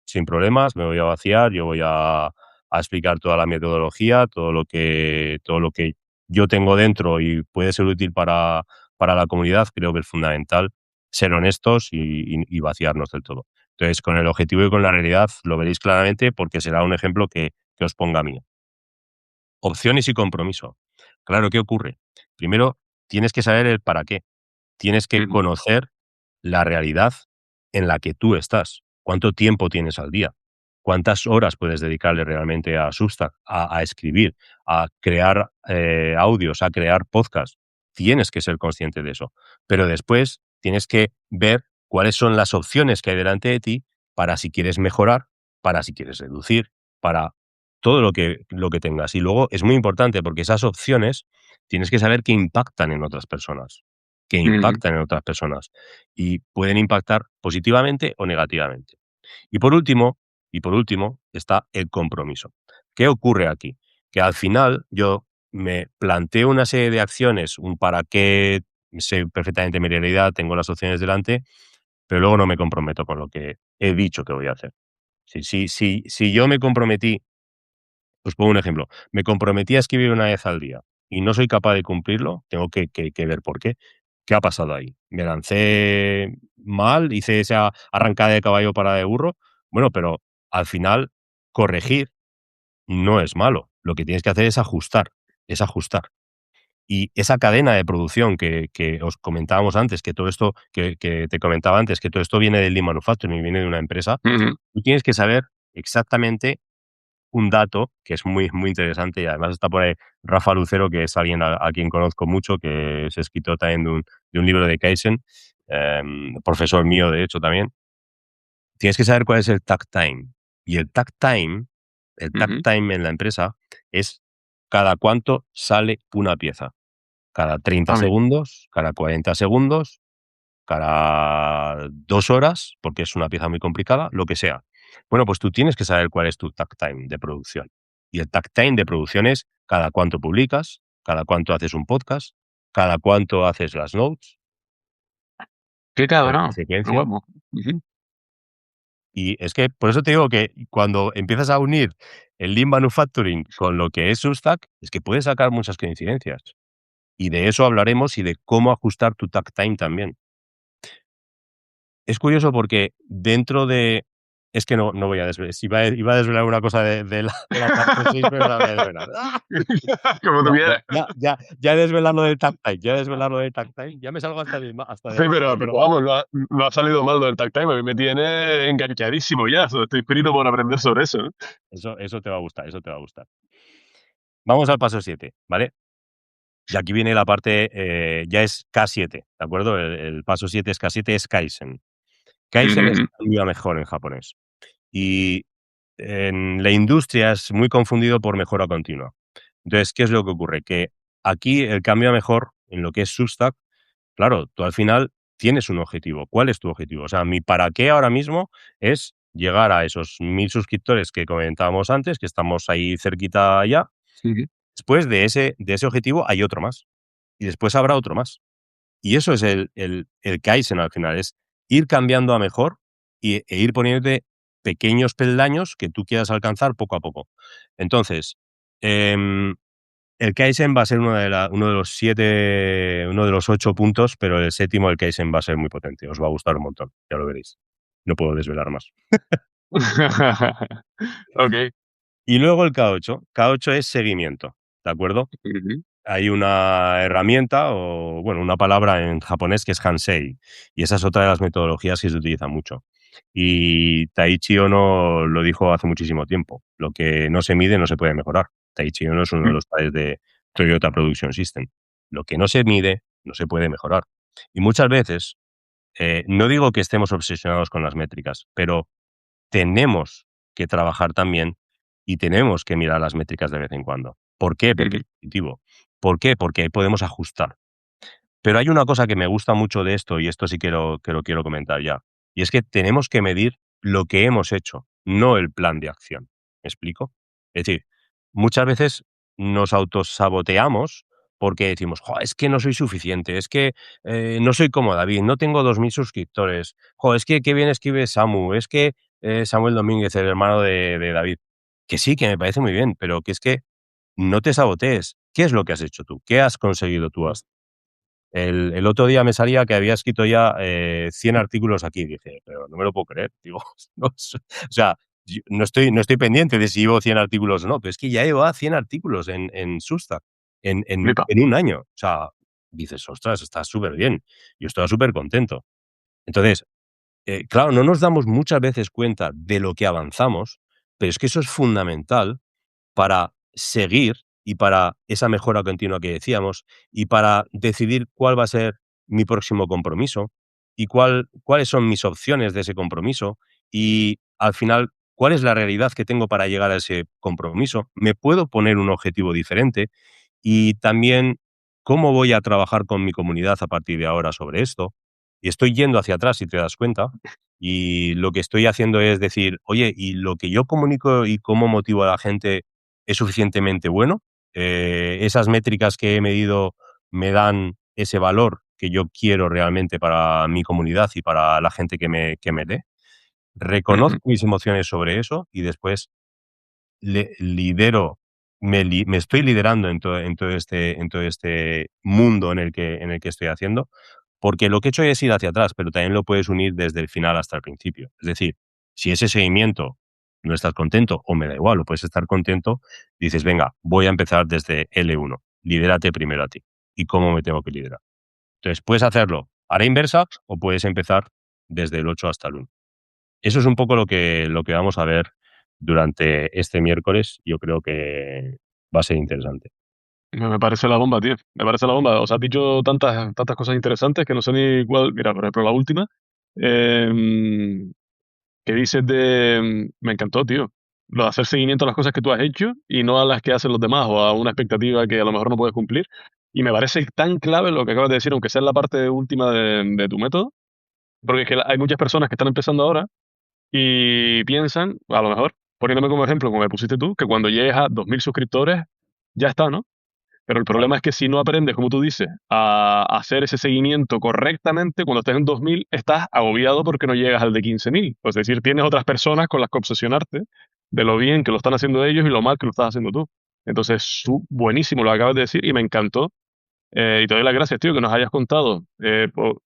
Speaker 2: sin problemas, me voy a vaciar, yo voy a explicar toda la metodología, todo lo que yo tengo dentro y puede ser útil para la comunidad. Creo que es fundamental ser honestos y vaciarnos del todo. Entonces, con el objetivo y con la realidad lo veréis claramente porque será un ejemplo que os ponga mío. Opciones y compromiso. Claro, ¿qué ocurre? Primero, tienes que saber el para qué. Tienes que
Speaker 1: ujú,
Speaker 2: conocer la realidad en la que tú estás. ¿Cuánto tiempo tienes al día? ¿Cuántas horas puedes dedicarle realmente a Substack, a escribir, a crear audios, a crear podcasts? Tienes que ser consciente de eso. Pero después tienes que ver cuáles son las opciones que hay delante de ti para si quieres mejorar, para si quieres reducir, para todo lo que tengas. Y luego es muy importante porque esas opciones tienes que saber que impactan en otras personas, que
Speaker 1: ujú,
Speaker 2: impactan en otras personas y pueden impactar positivamente o negativamente. Y por último está el compromiso. ¿Qué ocurre aquí? Que al final yo me planteo una serie de acciones, un para qué, sé perfectamente mi realidad, tengo las opciones delante, pero luego no me comprometo con lo que he dicho que voy a hacer. Si yo me comprometí, pues pongo un ejemplo, me comprometí a escribir una vez al día y no soy capaz de cumplirlo, tengo que ver por qué. ¿Qué ha pasado ahí? ¿Me lancé mal? ¿Hice esa arrancada de caballo para de burro? Bueno, pero al final corregir no es malo. Lo que tienes que hacer es ajustar, es ajustar. Y esa cadena de producción que os comentábamos antes, que todo esto que te comentaba antes, que todo esto viene del Lean Manufacturing y viene de una empresa,
Speaker 1: ujú.
Speaker 2: tú tienes que saber exactamente un dato que es muy, muy interesante y además está por ahí Rafa Lucero, que es alguien a quien conozco mucho, que es escritor también de un libro de Kaizen, profesor mío de hecho también. Tienes que saber cuál es el takt time. Y el takt
Speaker 1: Ujú.
Speaker 2: time en la empresa es cada cuánto sale una pieza. Cada 30
Speaker 1: Amigo.
Speaker 2: segundos, cada 40 segundos, cada 2 horas, porque es una pieza muy complicada, lo que sea. Bueno, pues tú tienes que saber cuál es tu takt time de producción. Y el takt time de producción es cada cuánto publicas, cada cuánto haces un podcast, cada cuánto haces las notes,
Speaker 1: Qué
Speaker 2: con qué
Speaker 1: cabrón. Qué
Speaker 2: secuencia.
Speaker 1: guapo. Ujú.
Speaker 2: Y es que por eso te digo que cuando empiezas a unir el Lean Manufacturing con lo que es Substack, es que puedes sacar muchas coincidencias. Y de eso hablaremos y de cómo ajustar tu takt time también. es curioso porque dentro de... Es que no voy a desvelar. Si iba a desvelar una cosa de la parte 6, pero no la voy a desvelar.
Speaker 1: Como tú quieras.
Speaker 2: Ya he desvelado lo del tag time, ya he desvelado lo del tag time, ya me salgo hasta
Speaker 1: Sí,
Speaker 2: de
Speaker 1: pero vamos, no ha salido mal lo del tag time. A mí me tiene enganchadísimo ya. Estoy inscrito por aprender sobre eso, ¿eh?
Speaker 2: Eso te va a gustar, eso te va a gustar. Vamos al paso 7, ¿vale? Y aquí viene la parte, ya es K7, ¿de acuerdo? El paso 7 es K7, es Kaizen. Kaizen es
Speaker 1: Ujú,
Speaker 2: cambio a mejor en japonés. Y en la industria es muy confundido por mejora continua. Entonces, ¿qué es lo que ocurre? Que aquí el cambio a mejor en lo que es Substack, claro, tú al final tienes un objetivo. ¿Cuál es tu objetivo? O sea, mi para qué ahora mismo es llegar a esos 1000 suscriptores que comentábamos antes, que estamos ahí cerquita ya.
Speaker 1: ujú,
Speaker 2: Después de ese objetivo hay otro más. Y después habrá otro más. Y eso es el Kaizen al final, es ir cambiando a mejor e ir poniéndote pequeños peldaños que tú quieras alcanzar poco a poco. Entonces, em, el Kaizen va a ser uno de los 7, uno de los 8 puntos, pero el séptimo, el Kaizen, va a ser muy potente. Os va a gustar un montón, ya lo veréis. No puedo desvelar más.
Speaker 1: Ok.
Speaker 2: Y luego el K8. K8 es seguimiento, ¿de acuerdo?
Speaker 1: Ujú,
Speaker 2: Hay una herramienta o, bueno, una palabra en japonés que es Hansei, y esa es otra de las metodologías que se utiliza mucho. Y Taiichi Ohno lo dijo hace muchísimo tiempo: lo que no se mide no se puede mejorar. Taiichi Ohno es uno de
Speaker 1: ujú,
Speaker 2: los padres de Toyota Production System. Lo que no se mide no se puede mejorar. Y muchas veces, no digo que estemos obsesionados con las métricas, pero tenemos que trabajar también y tenemos que mirar las métricas de vez en cuando. ¿Por qué? Porque
Speaker 1: ujú,
Speaker 2: es positivo. ¿Por qué? Porque ahí podemos ajustar. Pero hay una cosa que me gusta mucho de esto, y esto sí que lo quiero comentar ya, y es que tenemos que medir lo que hemos hecho, no el plan de acción. ¿Me explico? Es decir, muchas veces nos autosaboteamos porque decimos: "Jo, es que no soy suficiente, es que no soy como David, no tengo 2000 suscriptores, jo, es que qué bien escribe Samu, es que Samuel Domínguez, el hermano de David". Que sí, que me parece muy bien, pero que es que no te sabotees. ¿Qué es lo que has hecho tú? ¿Qué has conseguido tú hasta? El otro día me salía que había escrito ya 100 artículos aquí. Dije: "Pero no me lo puedo creer". Digo, no, o sea, yo no estoy pendiente de si llevo 100 artículos o no, pero es que ya llevaba 100 artículos en Substack en en
Speaker 1: flipa.
Speaker 2: en un año. O sea, dices: "Ostras, está súper bien". Yo estaba súper contento. Entonces, claro, no nos damos muchas veces cuenta de lo que avanzamos, pero es que eso es fundamental para seguir y para esa mejora continua que decíamos, y para decidir cuál va a ser mi próximo compromiso y cuáles son mis opciones de ese compromiso y, al final, cuál es la realidad que tengo para llegar a ese compromiso. ¿Me puedo poner un objetivo diferente? Y también, ¿cómo voy a trabajar con mi comunidad a partir de ahora sobre esto? Y estoy yendo hacia atrás, si te das cuenta, y lo que estoy haciendo es decir: "Oye, ¿y lo que yo comunico y cómo motivo a la gente es suficientemente bueno? Esas métricas que he medido me dan ese valor que yo quiero realmente para mi comunidad y para la gente que me lee".
Speaker 1: Ujú,
Speaker 2: Reconozco mis emociones sobre eso y después lidero, me estoy liderando en todo este mundo en el que estoy haciendo, porque lo que he hecho es ir hacia atrás, pero también lo puedes unir desde el final hasta el principio. Es decir, si ese seguimiento no estás contento, o me da igual, o puedes estar contento, dices: "Venga, voy a empezar desde L1, lidérate primero a ti, y cómo me tengo que liderar". Entonces, puedes hacerlo a la inversa o puedes empezar desde el 8 hasta el 1. Eso es un poco lo que vamos a ver durante este miércoles. Yo creo que va a ser interesante.
Speaker 1: me parece la bomba, tío. Me parece la bomba. O sea, has dicho tantas cosas interesantes que no sé ni cuál. Mira, por ejemplo, la última, em, que dices me encantó, tío. Lo de hacer seguimiento a las cosas que tú has hecho y no a las que hacen los demás o a una expectativa que a lo mejor no puedes cumplir. Y me parece tan clave lo que acabas de decir, aunque sea en la parte última de tu método, porque es que hay muchas personas que están empezando ahora y piensan, a lo mejor, poniéndome como ejemplo, como me pusiste tú, que cuando llegues a 2000 suscriptores, ya está, ¿no? Pero el
Speaker 2: Claro.
Speaker 1: problema es que si no aprendes, como tú dices, a hacer ese seguimiento correctamente, cuando estés en 2000 estás agobiado porque no llegas al de 15.000. Es decir, tienes otras personas con las que obsesionarte de lo bien que lo están haciendo ellos y lo mal que lo estás haciendo tú. Entonces, buenísimo lo que acabas de decir y me encantó. Y te doy las gracias, tío, que nos hayas contado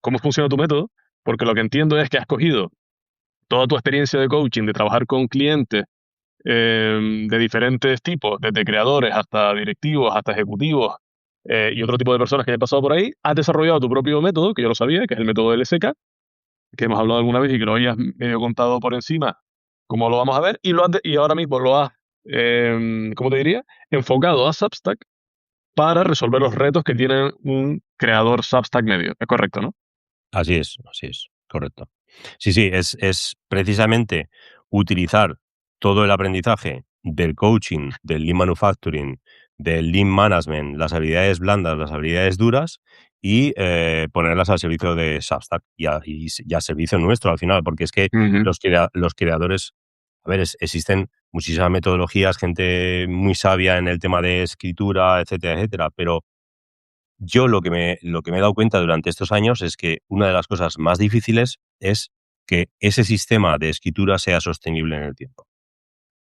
Speaker 1: cómo funciona tu método porque lo que entiendo es que has cogido toda tu experiencia de coaching, de trabajar con clientes de diferentes tipos, desde creadores hasta directivos, hasta ejecutivos y otro tipo de personas que hayan pasado por ahí, has desarrollado tu propio método, que yo lo sabía, que es el método LSK, que hemos hablado alguna vez y que lo hayas medio contado por encima, como lo vamos a ver, y ahora mismo lo has, ¿cómo te diría? Enfocado a Substack para resolver los retos que tiene un creador Substack medio. Es correcto, ¿no?
Speaker 2: Así es, correcto. Sí, sí, es precisamente utilizar todo el aprendizaje del coaching, del lean manufacturing, del lean management, las habilidades blandas, las habilidades duras y ponerlas al servicio de Substack y a servicio nuestro al final, porque es que
Speaker 1: Ujú,
Speaker 2: los creadores, a ver, existen muchísimas metodologías, gente muy sabia en el tema de escritura, etcétera, etcétera, pero yo lo que me he dado cuenta durante estos años es que una de las cosas más difíciles es que ese sistema de escritura sea sostenible en el tiempo.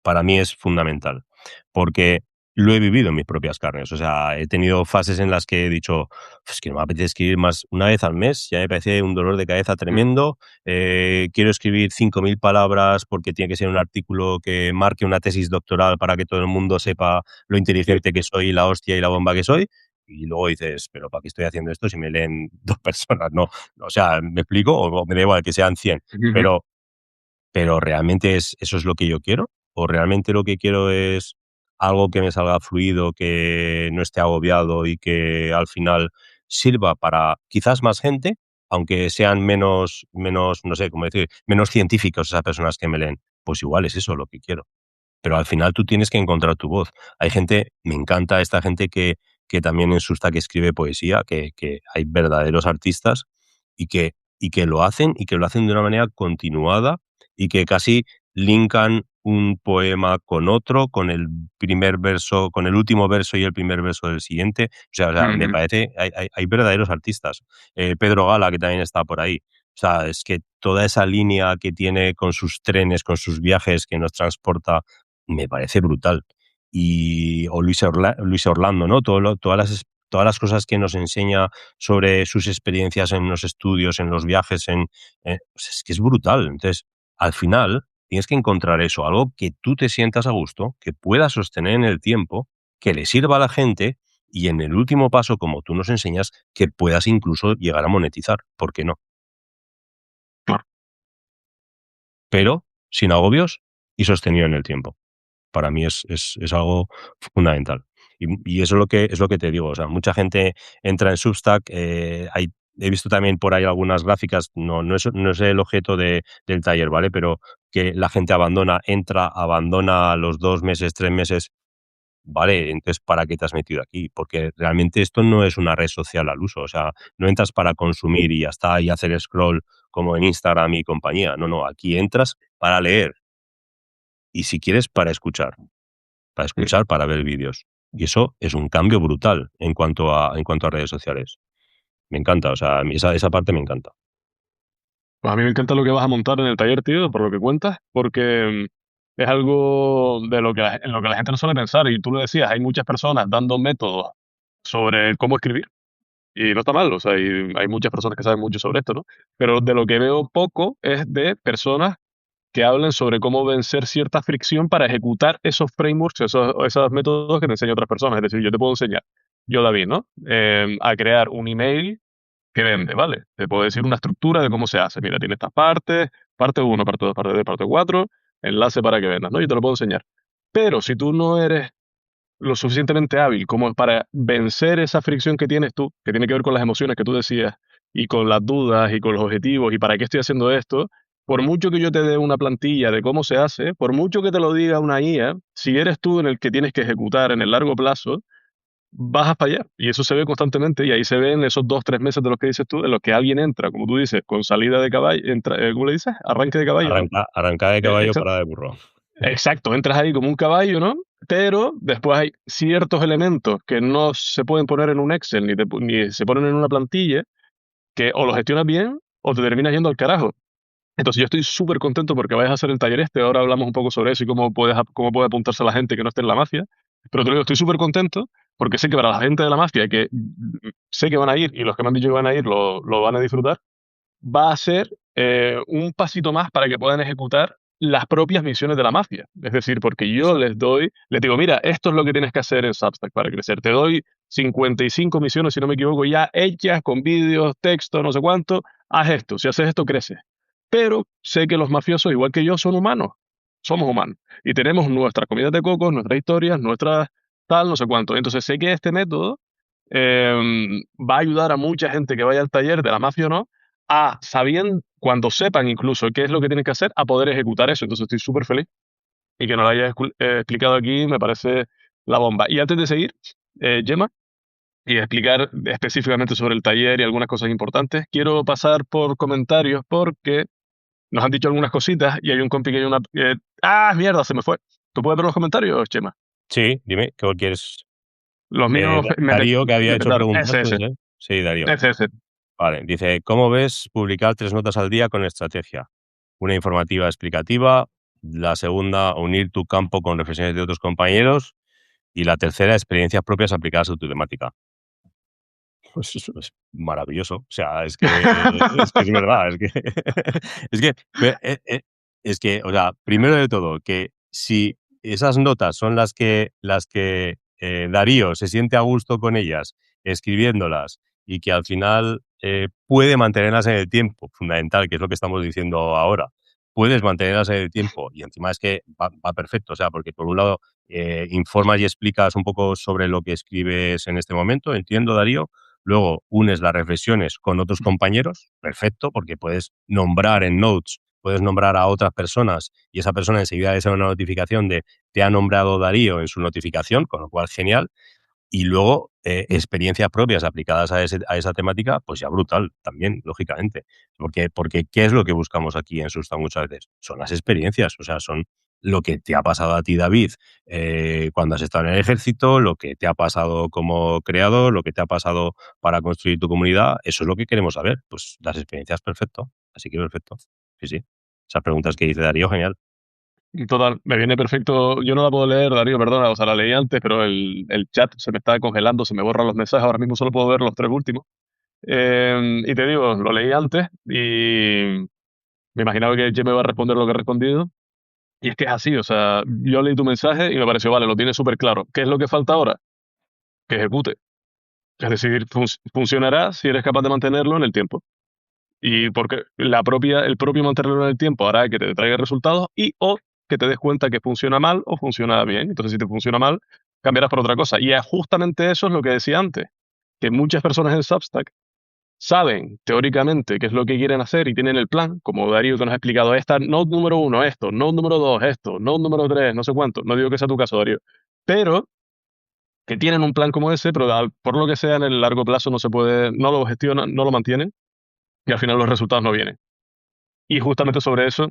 Speaker 2: Para mí es fundamental, porque lo he vivido en mis propias carnes. O sea, he tenido fases en las que he dicho: "Es que no me apetece escribir más una vez al mes, ya me parece un dolor de cabeza
Speaker 1: ujú,
Speaker 2: tremendo, quiero escribir 5.000 palabras porque tiene que ser un artículo que marque una tesis doctoral para que todo el mundo sepa lo
Speaker 1: sí,
Speaker 2: inteligente que soy, la hostia y la bomba que soy". Y luego dices: "¿Pero para qué estoy haciendo esto si me leen 2 personas?", ¿no? O sea, ¿me explico? O me da igual que sean 100,
Speaker 1: ujú,
Speaker 2: pero ¿realmente eso es lo que yo quiero? ¿O realmente lo que quiero es algo que me salga fluido, que no esté agobiado y que al final sirva para quizás más gente, aunque sean menos, no sé cómo decir, menos científicos esas personas que me leen? Pues igual es eso lo que quiero. Pero al final tú tienes que encontrar tu voz. Hay gente, me encanta esta gente que también en Substack escribe poesía, que hay verdaderos artistas y que lo hacen y que lo hacen de una manera continuada y que casi linkan un poema con otro, con el primer verso, con el último verso y el primer verso del siguiente. O sea, me
Speaker 1: ujú.
Speaker 2: parece, hay verdaderos artistas. Pedro Gala, que también está por ahí. O sea, es que toda esa línea que tiene con sus trenes, con sus viajes que nos transporta me parece brutal. O Luis Orlando, ¿no? Todas las cosas que nos enseña sobre sus experiencias en los estudios, en los viajes, pues es que es brutal. Entonces, al final, tienes que encontrar eso, algo que tú te sientas a gusto, que puedas sostener en el tiempo, que le sirva a la gente y en el último paso, como tú nos enseñas, que puedas incluso llegar a monetizar, ¿por qué no?
Speaker 1: Claro.
Speaker 2: Pero sin agobios y sostenido en el tiempo. Para mí es algo fundamental. Y eso es lo que te digo, o sea, mucha gente entra en Substack, he visto también por ahí algunas gráficas, no es el objeto del taller, ¿vale? Pero que la gente entra, abandona a los 2 meses, 3 meses, vale, entonces, ¿para qué te has metido aquí? Porque realmente esto no es una red social al uso, o sea, no entras para consumir y ya está, y hacer scroll como en Instagram y compañía. No, no, aquí entras para leer y si quieres para
Speaker 1: Sí.
Speaker 2: escuchar, para ver vídeos. Y eso es un cambio brutal en cuanto a redes sociales. Me encanta, o sea, a mí esa parte me encanta.
Speaker 1: Pues a mí me encanta lo que vas a montar en el taller, tío, por lo que cuentas, porque es algo de lo que en lo que la gente no suele pensar. Y tú lo decías, hay muchas personas dando métodos sobre cómo escribir. Y no está mal, o sea, y hay muchas personas que saben mucho sobre esto, ¿no? Pero de lo que veo poco es de personas que hablen sobre cómo vencer cierta fricción para ejecutar esos frameworks, esos métodos que te enseñan otras personas. Es decir, yo te puedo enseñar, yo David, ¿no? A crear un email que vende, ¿vale? Te puedo decir una estructura de cómo se hace. Mira, tiene estas partes, parte uno, parte 2, parte 3, parte 4, enlace para que vendas, ¿no? Yo te lo puedo enseñar. Pero si tú no eres lo suficientemente hábil como para vencer esa fricción que tienes tú, que tiene que ver con las emociones que tú decías, y con las dudas, y con los objetivos, y para qué estoy haciendo esto, por mucho que yo te dé una plantilla de cómo se hace, por mucho que te lo diga una IA, si eres tú en el que tienes que ejecutar en el largo plazo, vas a fallar. Y eso se ve constantemente, y ahí se ven esos 2, 3 meses de los que dices tú, en los que alguien entra, como tú dices, con salida de caballo, entra, ¿cómo le dices? Arranque de caballo, ¿no?
Speaker 2: Arrancada de caballo,
Speaker 1: Exacto.
Speaker 2: parada de burro.
Speaker 1: Exacto, entras ahí como un caballo, ¿no? Pero después hay ciertos elementos que no se pueden poner en un Excel ni se ponen en una plantilla que o lo gestionas bien o te terminas yendo al carajo. Entonces yo estoy súper contento porque vayas a hacer el taller este. Ahora hablamos un poco sobre eso y cómo puede apuntarse la gente que no esté en la mafia. Pero te digo, estoy súper contento porque sé que para la gente de la mafia, que sé que van a ir y los que me han dicho que van a ir lo van a disfrutar, va a ser un pasito más para que puedan ejecutar las propias misiones de la mafia. Es decir, porque yo les digo, mira, esto es lo que tienes que hacer en Substack para crecer. Te doy 55 misiones, si no me equivoco, ya hechas, con vídeos, texto, no sé cuánto. Haz esto. Si haces esto, creces. Pero sé que los mafiosos, igual que yo, son humanos. Somos humanos. Y tenemos nuestras comidas de cocos, nuestras historias, nuestras tal, no sé cuánto. Entonces sé que este método va a ayudar a mucha gente que vaya al taller de la mafia o no, a sabiendo, cuando sepan incluso qué es lo que tienen que hacer, a poder ejecutar eso. Entonces estoy súper feliz y que nos lo hayas explicado aquí me parece la bomba. Y antes de seguir, Gemma, y explicar específicamente sobre el taller y algunas cosas importantes, quiero pasar por comentarios porque nos han dicho algunas cositas y hay un compi que hay una... ¡Ah, mierda! Se me fue. ¿Tú puedes ver los comentarios, Chema?
Speaker 2: Sí, dime, ¿qué quieres?
Speaker 1: Los míos
Speaker 2: Darío, que había
Speaker 1: me
Speaker 2: hecho
Speaker 1: pesaron.
Speaker 2: preguntas,
Speaker 1: Ese,
Speaker 2: puede
Speaker 1: ese,
Speaker 2: ser. Sí, Darío.
Speaker 1: ese, ese.
Speaker 2: Vale, dice, ¿cómo ves publicar 3 notas al día con estrategia? Una informativa explicativa, la segunda, unir tu campo con reflexiones de otros compañeros, y la tercera, experiencias propias aplicadas a tu temática. Pues eso es maravilloso. O sea, es verdad, es que es que es que, o sea, primero de todo, que si esas notas son las que Darío se siente a gusto con ellas, escribiéndolas, y que al final, puede mantenerlas en el tiempo, fundamental, que es lo que estamos diciendo ahora. Puedes mantenerlas en el tiempo y encima es que va perfecto, o sea, porque por un lado, informas y explicas un poco sobre lo que escribes en este momento, entiendo, Darío. Luego unes las reflexiones con otros compañeros, perfecto, porque puedes nombrar en Notes, puedes nombrar a otras personas y esa persona enseguida le sale una notificación de te ha nombrado Darío en su notificación, con lo cual genial. Y luego, experiencias propias aplicadas a esa temática, pues ya brutal también, lógicamente. Porque ¿qué es lo que buscamos aquí en Substack muchas veces? Son las experiencias, o sea, son lo que te ha pasado a ti, David, cuando has estado en el ejército, lo que te ha pasado como creador, lo que te ha pasado para construir tu comunidad. Eso es lo que queremos saber. Pues las experiencias, perfecto. Así que perfecto. Sí, sí. Esas preguntas que dice Darío, genial.
Speaker 1: Total, me viene perfecto. Yo no la puedo leer, Darío, perdona, o sea, la leí antes, pero el chat se me está congelando, se me borran los mensajes. Ahora mismo solo puedo ver los tres últimos. Y te digo, lo leí antes y me imaginaba que Jim me iba a responder lo que he respondido. Y es que es así, o sea, yo leí tu mensaje y me pareció, vale, lo tienes súper claro. ¿Qué es lo que falta ahora? Que ejecute. Es decir, funcionará si eres capaz de mantenerlo en el tiempo. Y porque el propio mantenerlo en el tiempo hará que te traiga resultados y o que te des cuenta que funciona mal o funciona bien. Entonces, si te funciona mal, cambiarás por otra cosa. Y es justamente eso es lo que decía antes, que muchas personas en Substack saben teóricamente qué es lo que quieren hacer y tienen el plan, como Darío que nos ha explicado, esta node número uno, esto, node número dos, esto, node número tres, no sé cuánto. No digo que sea tu caso, Darío. Pero que tienen un plan como ese, pero por lo que sea en el largo plazo no se puede, no lo gestionan, no lo mantienen y al final los resultados no vienen. Y justamente sobre eso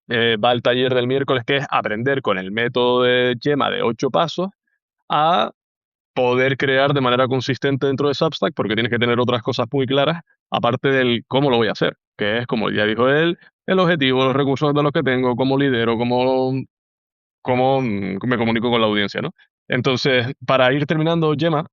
Speaker 1: va el taller del miércoles, que es aprender con el método de Gemma de 8 pasos a poder crear de manera consistente dentro de Substack, porque tienes que tener otras cosas muy claras, aparte del cómo lo voy a hacer, que es, como ya dijo él, el objetivo, los recursos de los que tengo, cómo lidero, cómo me comunico con la audiencia, ¿no? Entonces, para ir terminando, Gemma,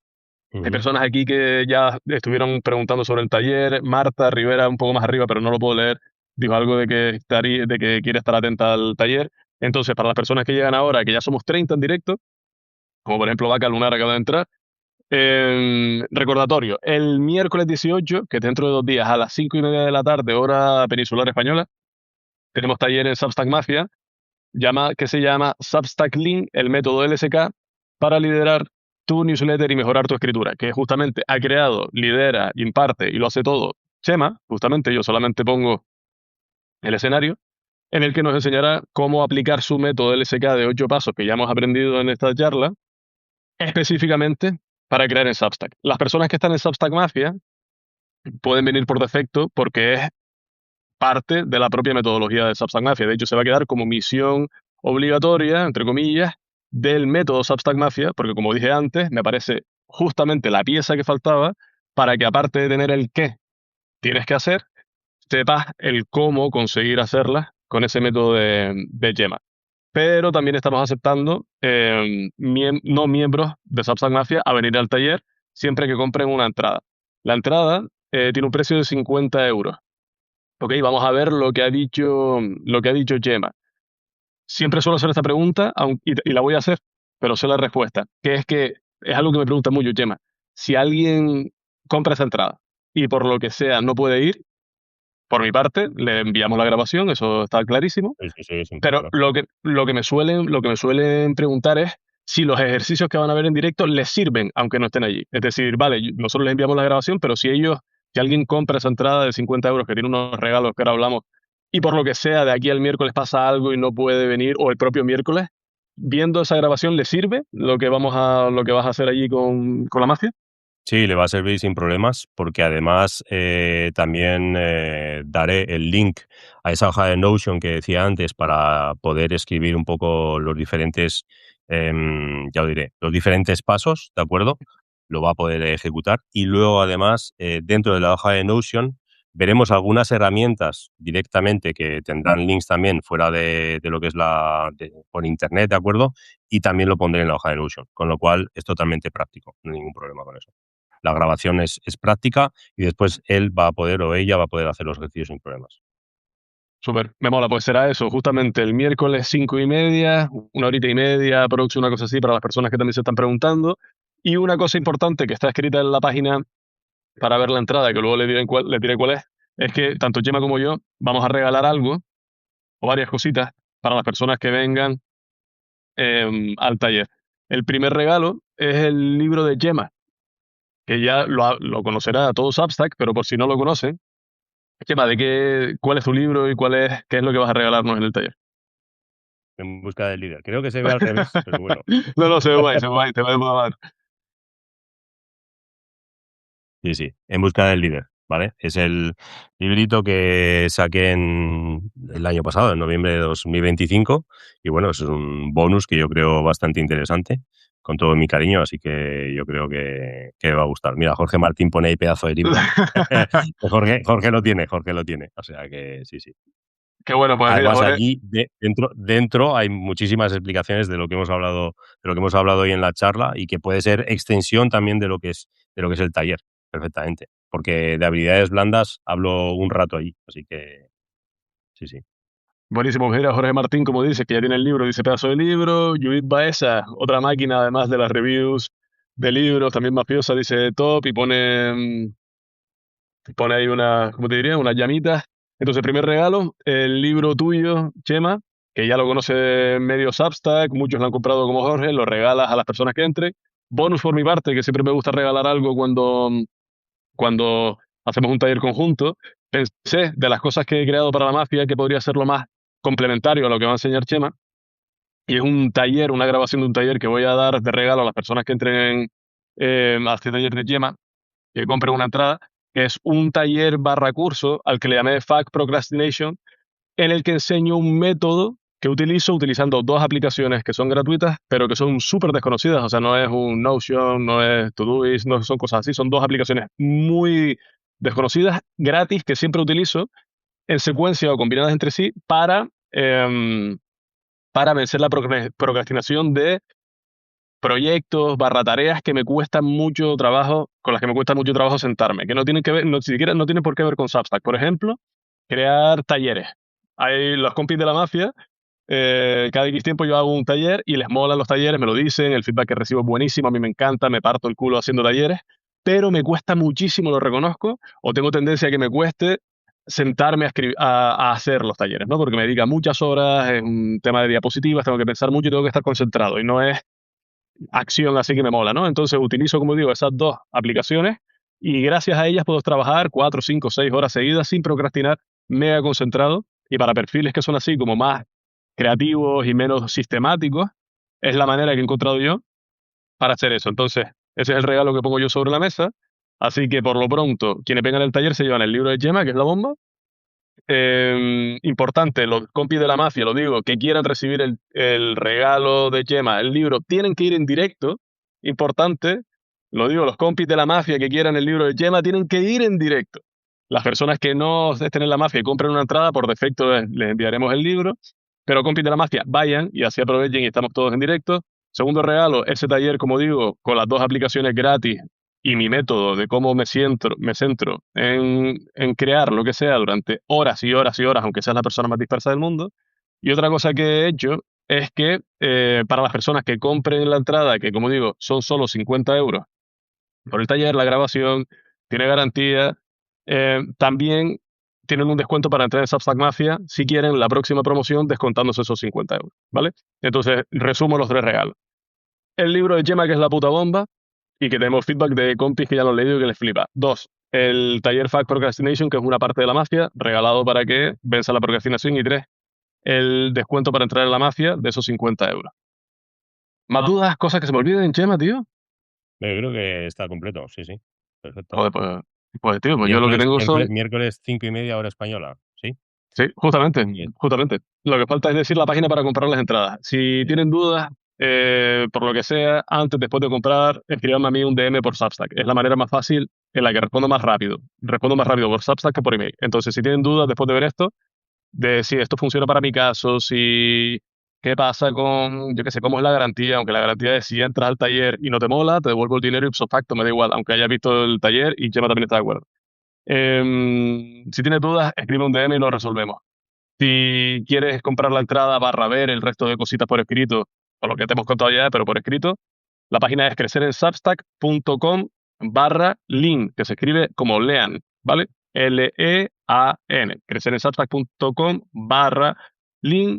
Speaker 1: hay
Speaker 2: Ujú.
Speaker 1: personas aquí que ya estuvieron preguntando sobre el taller. Marta Rivera, un poco más arriba, pero no lo puedo leer, dijo algo de que quiere estar atenta al taller. Entonces, para las personas que llegan ahora, que ya somos 30 en directo, como por ejemplo Vaca Lunar acaba de entrar, recordatorio, el miércoles 18, que es dentro de 2 días, a las 5:30 de la tarde, hora peninsular española, tenemos taller en Substack Mafia, que se llama Substack Link, el método LSK, para liderar tu newsletter y mejorar tu escritura, que justamente ha creado, lidera, imparte y lo hace todo Chema, justamente yo solamente pongo el escenario, en el que nos enseñará cómo aplicar su método LSK de 8 pasos que ya hemos aprendido en esta charla, específicamente para crear en Substack. Las personas que están en Substack Mafia pueden venir por defecto porque es parte de la propia metodología de Substack Mafia. De hecho, se va a quedar como misión obligatoria, entre comillas, del método Substack Mafia, porque como dije antes, me parece justamente la pieza que faltaba para que aparte de tener el qué tienes que hacer, sepas el cómo conseguir hacerlas con ese método de Gemma. Pero también estamos aceptando no miembros de Substack Mafia a venir al taller siempre que compren una entrada. La entrada tiene un precio de 50 euros. Ok, vamos a ver lo que ha dicho Gemma. Siempre suelo hacer esta pregunta y la voy a hacer, pero sé la respuesta, que es que es algo que me pregunta mucho Gemma. Si alguien compra esa entrada y por lo que sea no puede ir, por mi parte, le enviamos la grabación, eso está clarísimo.
Speaker 2: Sí, sí, sí, sin
Speaker 1: Pero
Speaker 2: problema.
Speaker 1: lo que me suelen preguntar es si los ejercicios que van a ver en directo les sirven, aunque no estén allí. Es decir, vale, nosotros les enviamos la grabación, pero si alguien compra esa entrada de 50 euros que tiene unos regalos que ahora hablamos, y por lo que sea, de aquí al miércoles pasa algo y no puede venir, o el propio miércoles, viendo esa grabación, ¿le sirve lo que vas a hacer allí con la mafia?
Speaker 2: Sí, le va a servir sin problemas porque además también daré el link a esa hoja de Notion que decía antes para poder escribir un poco los diferentes, ya lo diré, los diferentes pasos, ¿de acuerdo? Lo va a poder ejecutar y luego además dentro de la hoja de Notion veremos algunas herramientas directamente que tendrán links también fuera de lo que es por internet, ¿de acuerdo? Y también lo pondré en la hoja de Notion, con lo cual es totalmente práctico, no hay ningún problema con eso. La grabación es práctica y después él va a poder o ella va a poder hacer los ejercicios sin problemas.
Speaker 1: Súper, me mola, pues será eso, justamente el miércoles 5:30, una horita y media, aprox, una cosa así para las personas que también se están preguntando. Y una cosa importante que está escrita en la página para ver la entrada, que luego le diré cuál es que tanto Gemma como yo vamos a regalar algo o varias cositas para las personas que vengan al taller. El primer regalo es el libro de Gemma, que ya lo conocerá todo Substack, pero por si no lo conocen, Gemma, ¿cuál es tu libro y qué es lo que vas a regalarnos en el taller?
Speaker 2: En busca del líder. Creo que se ve al revés, pero bueno.
Speaker 1: No, no, se me va, te va a dar.
Speaker 2: Sí, sí, En busca del líder, ¿vale? Es el librito que saqué el año pasado, en noviembre de 2025, y bueno, es un bonus que yo creo bastante interesante, con todo mi cariño, así que yo creo que va a gustar. Mira, Jorge Martín pone ahí pedazo de libro. Jorge lo tiene, o sea que sí, sí.
Speaker 1: Qué bueno, pues mira,
Speaker 2: Además,
Speaker 1: Jorge,
Speaker 2: allí dentro hay muchísimas explicaciones de lo que hemos hablado hoy en la charla y que puede ser extensión también de lo que es el taller, perfectamente. Porque de habilidades blandas hablo un rato allí, así que sí, sí.
Speaker 1: buenísimo. Mira, Jorge Martín, como dice, que ya tiene el libro, dice pedazo de libro. Judith Baeza, otra máquina, además de las reviews de libros, también mafiosa, dice top y pone ahí ¿cómo te diría? Unas llamitas. Entonces, primer regalo, el libro tuyo, Chema, que ya lo conoce medio Substack, muchos lo han comprado como Jorge, lo regalas a las personas que entren. Bonus por mi parte, que siempre me gusta regalar algo cuando hacemos un taller conjunto, pensé de las cosas que he creado para la mafia que podría ser lo más complementario a lo que va a enseñar Chema. Y es un taller, una grabación de un taller que voy a dar de regalo a las personas que entren a este taller de Chema, que compren una entrada, que es un taller barra curso al que le llamé Fuck Procrastination, en el que enseño un método que utilizo utilizando dos aplicaciones que son gratuitas, pero que son súper desconocidas. O sea, no es un Notion, no es Todoist, no son cosas así. Son dos aplicaciones muy desconocidas, gratis, que siempre utilizo en secuencia o combinadas entre sí para vencer la procrastinación de proyectos barra tareas que me cuestan mucho trabajo, con las que me cuesta mucho trabajo sentarme, que no tienen que ver, no, siquiera no tienen por qué ver con Substack. Por ejemplo, crear talleres. Hay los compis de la mafia, cada X tiempo yo hago un taller y les molan los talleres, me lo dicen, el feedback que recibo es buenísimo, a mí me encanta, me parto el culo haciendo talleres, pero me cuesta muchísimo, lo reconozco, o tengo tendencia a que me cueste sentarme a hacer los talleres, ¿no? Porque me dedica muchas horas, es un tema de diapositivas, tengo que pensar mucho y tengo que estar concentrado, y no es acción así que me mola, ¿no? Entonces utilizo, como digo, esas dos aplicaciones y gracias a ellas puedo trabajar 4, 5, 6 horas seguidas sin procrastinar, mega concentrado. Y para perfiles que son así como más creativos y menos sistemáticos, es la manera que he encontrado yo para hacer eso. Entonces, ese es el regalo que pongo yo sobre la mesa. Así que por lo pronto, quienes vengan al taller se llevan el libro de Gemma, que es la bomba, importante, los compis de la mafia, lo digo, que quieran recibir el regalo de Chema, el libro, tienen que ir en directo. Importante, lo digo, los compis de la mafia que quieran el libro de Chema tienen que ir en directo. Las personas que no estén en la mafia y compren una entrada, por defecto les enviaremos el libro. Pero compis de la mafia, vayan y así aprovechen y estamos todos en directo. Segundo regalo, ese taller, como digo, con las dos aplicaciones gratis y mi método de cómo me centro en crear lo que sea durante horas y horas y horas, aunque seas la persona más dispersa del mundo. Y otra cosa que he hecho es que para las personas que compren la entrada, que como digo, son solo 50 euros por el taller, la grabación, tiene garantía, también tienen un descuento para entrar en Substack Mafia si quieren la próxima promoción descontándose esos 50 euros, ¿vale? Entonces, resumo los tres regalos. El libro de Gemma, que es la puta bomba, y que tenemos feedback de compis que ya lo han leído y que les flipa. Dos, el taller Fact Procrastination, que es una parte de la mafia, regalado para que venza la procrastinación. Y tres, el descuento para entrar en la mafia de esos 50 euros. ¿Más dudas? ¿Cosas que se me olviden, Chema, tío?
Speaker 2: Yo creo que está completo, sí, sí. Perfecto.
Speaker 1: Joder, pues tío, pues yo lo que tengo son.
Speaker 2: Miércoles 5:30 hora española, ¿sí?
Speaker 1: Sí, justamente,
Speaker 2: Bien.
Speaker 1: justamente. Lo que falta es decir la página para comprar las entradas. Si tienen dudas, por lo que sea, antes, después de comprar, escríbanme a mí un DM por Substack. Es la manera más fácil en la que respondo más rápido. Respondo más rápido por Substack que por email. Entonces, si tienen dudas después de ver esto, de si esto funciona para mi caso, si qué pasa con, yo qué sé, cómo es la garantía, aunque la garantía es si entras al taller y no te mola, te devuelvo el dinero ipso facto, me da igual, aunque haya visto el taller y Gemma también está de acuerdo. Si tienes dudas, escribe un DM y lo resolvemos. Si quieres comprar la entrada barra ver el resto de cositas por escrito, o lo que te hemos contado ya, pero por escrito, la página es crecerensubstack.com barra lean, que se escribe como lean, ¿vale? Lean. Crecerensubstack.com barra lean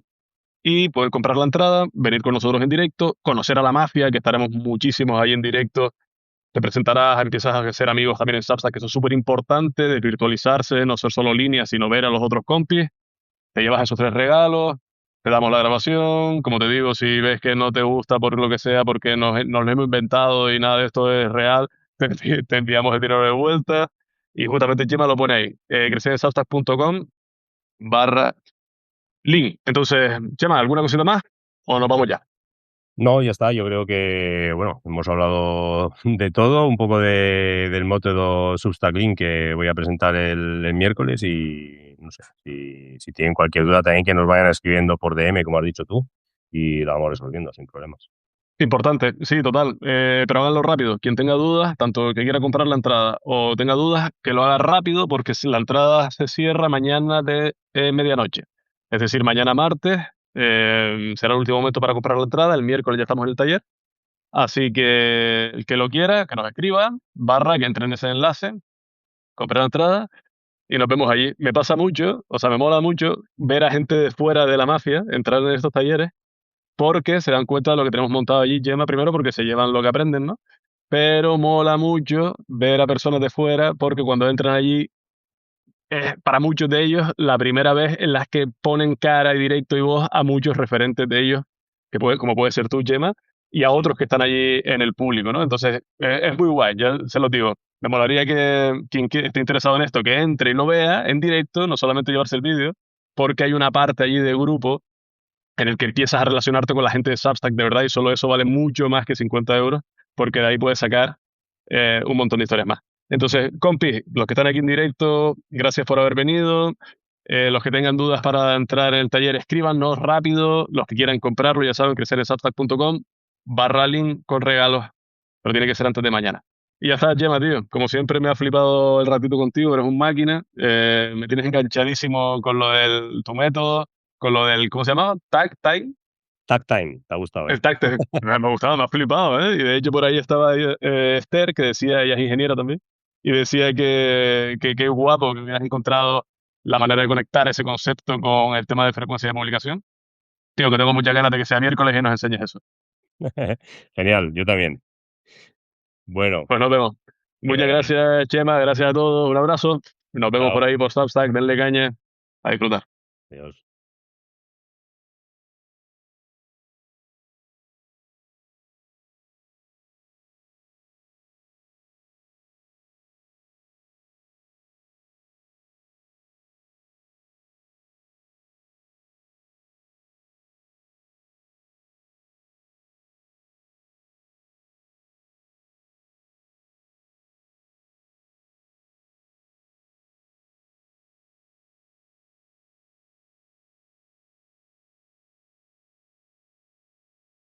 Speaker 1: y poder comprar la entrada, venir con nosotros en directo, conocer a la mafia, que estaremos muchísimos ahí en directo. Te presentarás, empiezas a hacer amigos también en Substack, que eso es súper importante, de virtualizarse, no ser solo líneas, sino ver a los otros compis. Te llevas esos tres regalos, te damos la grabación. Como te digo, si ves que no te gusta por lo que sea, porque nos lo hemos inventado y nada de esto es real, te enviamos el dinero de vuelta. Y justamente Chema lo pone ahí, crecerensubstack.com barra link. Entonces, Chema, ¿alguna cosita más? ¿O nos vamos ya?
Speaker 2: No, ya está. Yo creo que, bueno, hemos hablado de todo, un poco del método Substack Link que voy a presentar el miércoles y no sé, si tienen cualquier duda también que nos vayan escribiendo por DM, como has dicho tú, y lo vamos resolviendo sin problemas.
Speaker 1: Importante, sí, total. Pero háganlo rápido. Quien tenga dudas, tanto que quiera comprar la entrada o tenga dudas, que lo haga rápido porque si la entrada se cierra mañana de medianoche. Es decir, mañana martes será el último momento para comprar la entrada. El miércoles ya estamos en el taller. Así que el que lo quiera, que nos escriba, barra, que entre en ese enlace, compre la entrada y nos vemos allí. Me pasa mucho, o sea, me mola mucho ver a gente de fuera de la mafia entrar en estos talleres porque se dan cuenta de lo que tenemos montado allí, Gemma, primero porque se llevan lo que aprenden, ¿no? Pero mola mucho ver a personas de fuera porque cuando entran allí es para muchos de ellos la primera vez en las que ponen cara y directo y voz a muchos referentes de ellos, como puede ser tú, Gemma, y a otros que están allí en el público, ¿no? Entonces, es muy guay, ya se los digo. Me molaría que esté interesado en esto, que entre y lo vea en directo, no solamente llevarse el vídeo, porque hay una parte allí de grupo en el que empiezas a relacionarte con la gente de Substack de verdad y solo eso vale mucho más que 50 euros, porque de ahí puedes sacar un montón de historias más. Entonces, compi, los que están aquí en directo, gracias por haber venido. Los que tengan dudas para entrar en el taller, escríbanos rápido. Los que quieran comprarlo, ya saben, crecerensubstack.com barra link con regalos, pero tiene que ser antes de mañana. Y ya está, Gemma, tío. Como siempre me ha flipado el ratito contigo, eres un máquina. Me tienes enganchadísimo con lo del tu método, con lo del, ¿cómo se llama? Tag time.
Speaker 2: Tag Time, te ha gustado, ¿eh?
Speaker 1: El tag me ha gustado, me ha flipado, ¿eh? Y de hecho por ahí estaba Esther, que decía, ella es ingeniera también, y decía que qué guapo que hubieras encontrado la manera de conectar ese concepto con el tema de frecuencia de publicación. Tío, que tengo muchas ganas de que sea miércoles y nos enseñes eso.
Speaker 2: Genial, yo también. Bueno,
Speaker 1: Pues nos vemos. Muchas
Speaker 2: eh,
Speaker 1: gracias, Chema, gracias a todos, un abrazo. Nos vemos por
Speaker 2: chao.
Speaker 1: ahí por Substack, denle caña, a disfrutar.
Speaker 2: Adiós.